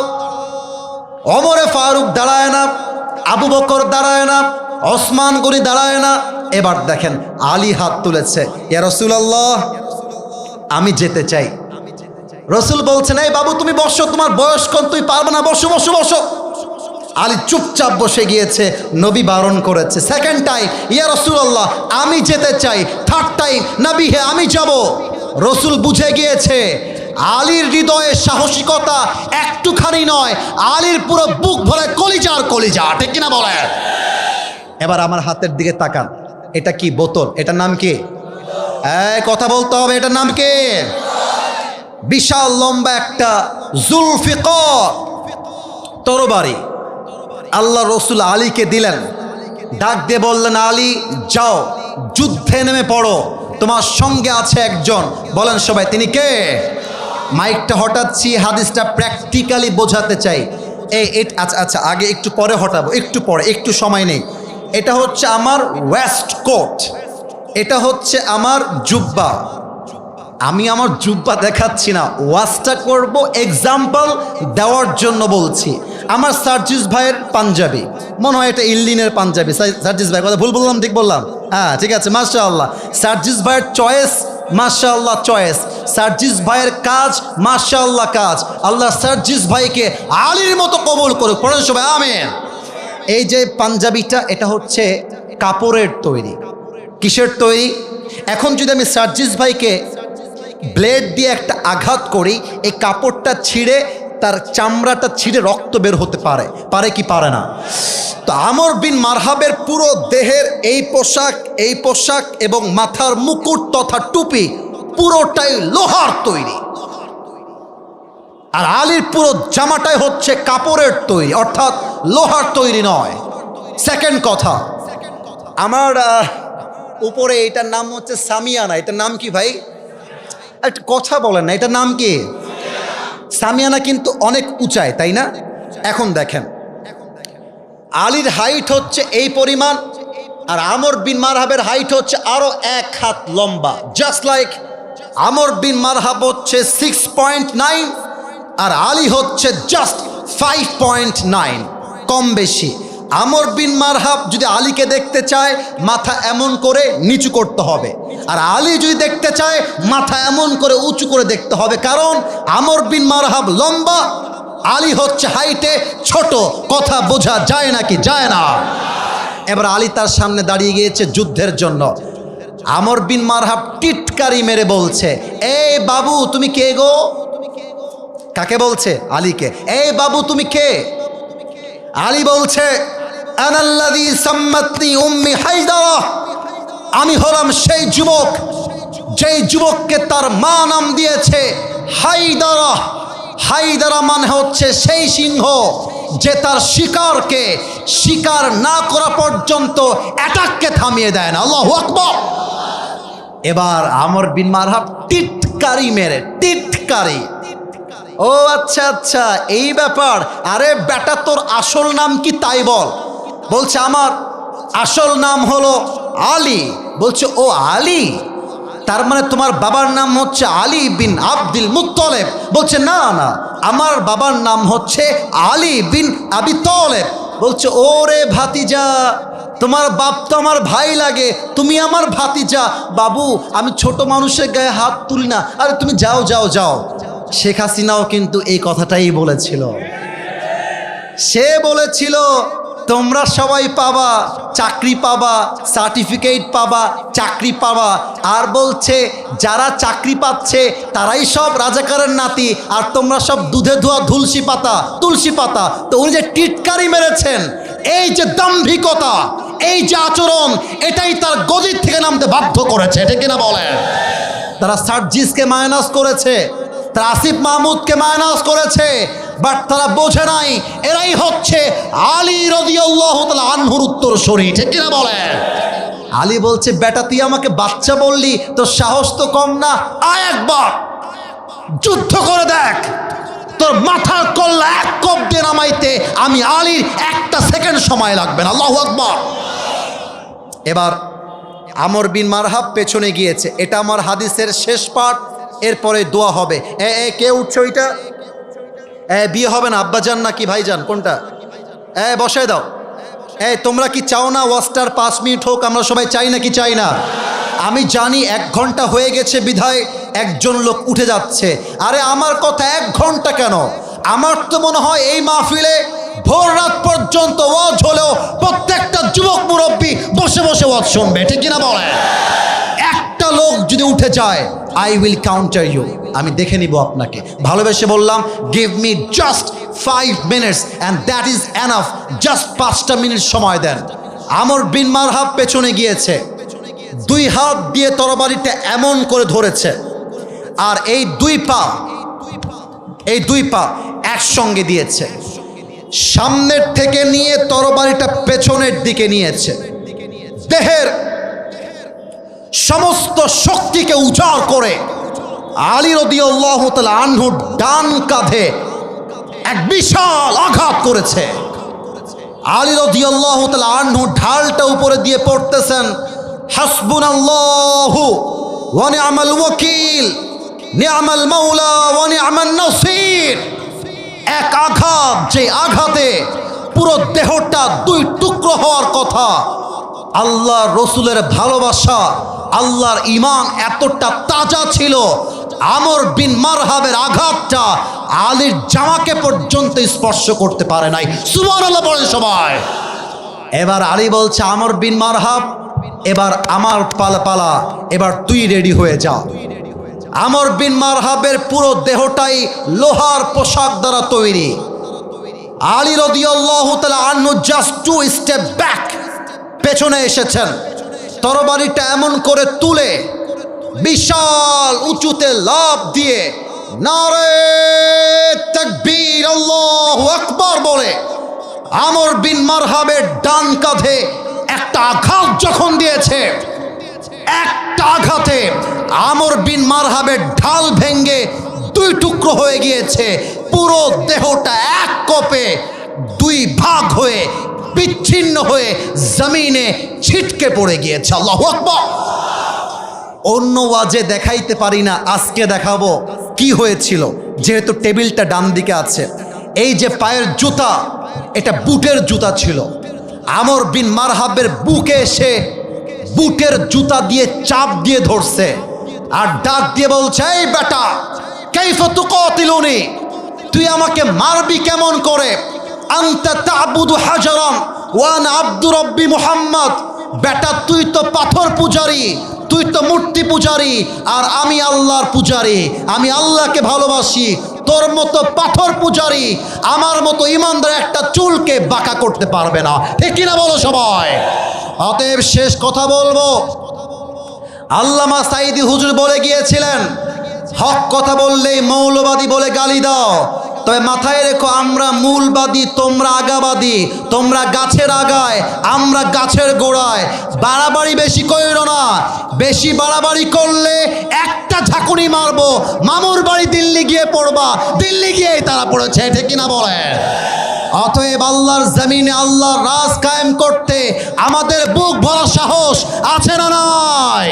ওমরে ফারুক দাঁড়ায় না, আবু বকর দাঁড়ায় না, ওসমান গনি দাঁড়ায় না। এবার দেখেন আলী হাত তুলেছে, ইয়া রাসূলুল্লাহ আমি যেতে চাই। রাসূল বলছেন, এই বাবু তুমি বসো, তোমার বয়স কম, তুই পারবে না, বসো বসো বসো। আলী চুপচাপ বসে গিয়েছে, নবী বারণ করেছে। সেকেন্ড টাইম, ইয়া রাসূলুল্লাহ আমি যেতে চাই। থার্ড টাইম, নবী হে আমি যাব। রাসূল বুঝে গিয়েছে আলীর হৃদয়ে সাহসিকতা একটুখানি নয়, আলীর পুরো বুক ভরে কলিজার কলিজা, ঠিক কিনা বলে? এবার আমার হাতের দিকে তাকান, এটা কি বোতল, এটার নাম কি? কথা বলতে হবে, এটার নাম কি? বিশাল লম্বা একটা জুলফিকার তরবারি আল্লাহ রসুল আলীকে দিলেন। ডাক দিয়ে বললেন, আলী যাও যুদ্ধে নেমে পড়ো, তোমার সঙ্গে আছে একজন। বলেন সবাই তিনি কে? মাইকটা হঠাৎছি, হাদিসটা প্র্যাকটিক্যালি বোঝাতে চাই। আচ্ছা আচ্ছা, আগে একটু পরে হটাবো, একটু পরে, একটু সময় নেই। এটা হচ্ছে আমার ওয়েস্ট কোট, এটা হচ্ছে আমার জুব্বা। আমি আমার জুব্বা দেখাচ্ছি না, ওয়াজটা করব এক্সাম্পল দেওয়ার জন্য বলছি। আমার সার্জিস ভাইয়ের পাঞ্জাবি, মনে হয় এটা ইল্লিনের পাঞ্জাবি। সার্জিস ভাই কথা ভুল বললাম, ঠিক বললাম? হ্যাঁ ঠিক আছে, মাশাআল্লাহ। সার্জিস ভাইয়ের চয়েস, মাশাআল্লাহ চয়েস। সার্জিস ভাইয়ের কাজ, মাশাআল্লাহ কাজ। আল্লাহ সার্জিস ভাইকে আলীর মতো কবুল করুক, পড়েন সবাই আমিন। এই যে পাঞ্জাবিটা, এটা হচ্ছে কাপড়ের তৈরি। কিসের তৈরি? এখন যদি আমি সার্জিস ভাইকে ব্লেড দিয়ে একটা আঘাত করি, এই কাপড়টা ছিঁড়ে, তার চামড়াটা ছিঁড়ে রক্ত বের হতে পারে, পারে কি পারে না? তো আমর বিন মারহাবের পুরো দেহের এই পোশাক এবং মাথার মুকুট তথা টুপি পুরোটাই লোহার তৈরি, আর আলীর পুরো জামাটাই হচ্ছে কাপড়ের তৈরি, অর্থাৎ লোহার তৈরি নয়। সেকেন্ড কথা, আমার উপরে এটার নাম হচ্ছে সামিয়ানা। এটার নাম কি ভাই? একটা কথা বলেন না, এটার নাম কি? সামিয়ানা কিন্তু অনেক উঁচায়, তাই না? এখন দেখেন, আলীর হাইট হচ্ছে এই পরিমাণ, আর আমর বিন মারহাবের হাইট হচ্ছে আরো 1 হাত লম্বা। জাস্ট লাইক আমর বিন মারহাব হচ্ছে 6.9 আর আলী হচ্ছে জাস্ট 5.9, কম বেশি। আমর বিন মারহাব যদি আলীকে দেখতে চায় মাথা এমন করে নিচু করতে হবে, আর আলী যদি দেখতে চায় মাথা এমন করে উঁচু করে দেখতে হবে, কারণ আমর বিন মারহাব লম্বা, আলী হচ্ছে হাইটে ছোট। কথা বোঝা যায় নাকি যায় না? এবার আলী তার সামনে দাঁড়িয়ে গিয়েছে যুদ্ধের জন্য। আমর বিন মারহাব টিটকারি মেরে বলছে, এই বাবু তুমি কে গো? কাকে বলছে? আলীকে। এই বাবু তুমি কে? আলী বলছে, আনাল্লাযী সাম্মাতনি উম্মি হায়দারা, আমি হলাম সেই যুবক যেই যুবককে তার মা নাম দিয়েছে হায়দারা। হায়দারা মানে হচ্ছে সেই সিংহ যে তার শিকারকে শিকার না করা পর্যন্ত অ্যাটাককে থামিয়ে দেয় না। আল্লাহু আকবার। এবার আমর বিন মারহাব টিটকারি মেরে, টিটকারি, ও আচ্ছা আচ্ছা এই ব্যাপার, আরে বেটা তোর আসল নাম কি তাই বল। বলছে আমার আসল নাম হলো আলী। বলছে ও আলী, তার মানে তোমার বাবার নাম হচ্ছে আলী বিন আব্দুল মুত্তালিব। বলছে না না, আমার বাবার নাম হচ্ছে আলী বিন আবি তালেব। বলছে ওরে ভাতিজা, তোমার বাপ তো আমার ভাই লাগে, তুমি আমার ভাতিজা। বাবু আমি ছোট মানুষের গায়ে হাত তুলি না, আরে তুমি যাও যাও যাও। শেখ হাসিনাও কিন্তু এই কথাটাই বলেছিল। সে বলেছিল তোমরা সবাই পাবা, চাকরি পাবা, সার্টিফিকেট পাবা, চাকরি পাবা। আর বলছে যারা চাকরি পাচ্ছে তারাই সব রাজাকারের নাতি, আর তোমরা সব দুধে ধোয়া তুলসী পাতা, তুলসী পাতা। তো উনি যে টিটকারি মেরেছেন, এই যে দাম্ভিকতা, এই যে আচরণ, এটাই তার গদির থেকে নামতে বাধ্য করেছে। এটা কিনা বলেন? তারা সার্জিসকে মাইনাস করেছে, তারা আসিফ মাহমুদকে মাইনাস করেছে, বাট তারা বোঝে নাই এরাই হচ্ছে আলী রাদিয়াল্লাহু তাআলা আনহুর উত্তরসূরি। ঠিক কিনা বলেন? আলী বলছে বেটা তুই আমাকে বাচ্চা বললি, তোর সাহস তো কম না, আয় একবার যুদ্ধ করে দেখ, তোর মাথার কল্লা এক কোপ দিয়ে নামাইতে আমি আলীর 1 সেকেন্ড সময় লাগবে না। আল্লাহু আকবার। এবার আমর বিন মারহাব পেছনে গিয়েছে। এটা আমার হাদিসের শেষ পাঠ, এরপরে দোয়া হবে। কে উঠছে ওইটা? বিয়ে হবে না আব্বাজান নাকি ভাইজান, কোনটা? বসায় দাও। তোমরা কি চাও না ওয়াজটার 5 মিনিট হোক? আমরা সবাই চাই নাকি চাই না? আমি জানি 1 ঘন্টা হয়ে গেছে বিধায় একজন লোক উঠে যাচ্ছে। আরে আমার কথা 1 ঘন্টা কেন, আমার তো মনে হয় এই মাহফিলে ভোর রাত পর্যন্ত ওয়াজ হলেও প্রত্যেকটা যুবক মুরব্বী বসে বসে ওয়াজ শুনবে। ঠিক কিনা বলে? একটা লোক যদি উঠে যায়, আই উইল কাউন্টার ইউ, আমি দেখে নিব আপনাকে। ভালোবেসে বললাম give me just 5 minutes and that is enough. Just 5টা মিনিট সময় দেন। আমর বিন মারহাব পেছনে গিয়েছে, 2 হাত দিয়ে তরবারিটা এমন করে ধরেছে, আর এই 2 পা একসঙ্গে দিয়েছে, সামনের থেকে নিয়ে তরবারিটা পেছনের দিকে নিয়েছে, দেহের সমস্ত শক্তিকে উজাড় করে আলী রাদিয়াল্লাহু তাআলা আনহুর ডান কাঁধে এক বিশাল আঘাত করেছে। আলী রাদিয়াল্লাহু তাআলা আনহু ঢালটা উপরে দিয়ে পড়তেছেন, হাসবুনাল্লাহু ওয়া নি'মাল ওয়াকিল, নি'মাল মাওলা ওয়া নি'মান নাসির। এক আঘাত, যে আঘাতে পুরো দেহটা 2 টুকরো হওয়ার কথা। আল্লাহ রসুলের ভালোবাসা, আল্লাহর ঈমান এতটা তাজা ছিল, আমর বিন মারহাবের আঘাতটা আলীর জামাকে পর্যন্ত স্পর্শ করতে পারে নাই। সুবহানাল্লাহ বলেন সবাই। এবার আলী বলছে আমর বিন মারহাব, এবার আমার পালা, এবার তুই রেডি হয়ে যা। আমর বিন মারহাবের পুরো দেহটাই লোহার পোশাক দ্বারা তৈরি। আলী রাদিয়াল্লাহু তাআলা আনহু জাস্ট 2 স্টেপ ব্যাক, পেছনে এসেছেন, তরবারিটা এমন করে তুলে বিশাল উঁচুতে লাফ দিয়ে নারে তাকবীর আল্লাহু আকবার বলে আমর বিন মারহাবের ডান কাঁধে একটা একটা আঘাত যখন দিয়েছে, একটা আঘাতে আমর বিন মারহাবের ঢাল ভেঙ্গে দুই টুকরো হয়ে গিয়েছে, পুরো দেহটা এক কোপে দুই ভাগ হয়ে বিচ্ছিন্ন হয়ে জমিনে ছিটকে পড়ে গিয়েছে। আল্লাহু আকবার। অন্য ওয়াজে দেখাইতে পারি না, আজকে দেখাবো কি হয়েছিল। যেহেতু টেবিলটা ডান দিকে আছে, এই যে পায়ের জুতা, এটা বুটের জুতা ছিল। আমর বিন মারহাবের বুকে এসে বুটের জুতা দিয়ে চাপ দিয়ে ধরছে আর ডাক দিয়ে বলছে, এই বেটা, কাইফা তুকাতিলুনি, তুই আমাকে মারবি কেমন করে? আনতা তা'বুদু হাজারান ওয়া আনা আব্দু রাব্বি মুহাম্মদ, বেটা তুই তো পাথর পূজারি, তুই তো মূর্তি পূজারি, আর আমি আল্লাহর পূজারি, আমি আল্লাহকে ভালোবাসি। তোর মতো পাথর পূজারি আমার মতো ইমানদার একটা চুলকে বাঁকা করতে পারবে না, ঠিক কিনা বলো সবাই? অতএব শেষ কথা বলবো, আল্লামা সাঈদী হুজুর বলে গিয়েছিলেন, হক কথা বললেই মৌলবাদী বলে গালি দাও, তবে মাথায় রেখো আমরা মূলবাদী, তোমরা আগাবাদী, তোমরা গাছের আগায়, আমরা গাছের গোড়ায়। বাড়াবাড়ি বেশি কইরো না, বেশি বাড়াবাড়ি করলে একটা ঝাঁকুনি মারবো, মামুর বাড়ি দিল্লি গিয়ে পড়বা, দিল্লি গিয়েই তারা পড়েছে, ঠিক কিনা বলেন? অতএব আল্লাহর জমিনে আল্লাহর রাজ কায়েম করতে আমাদের বুক ভরা সাহস আছে না নাই?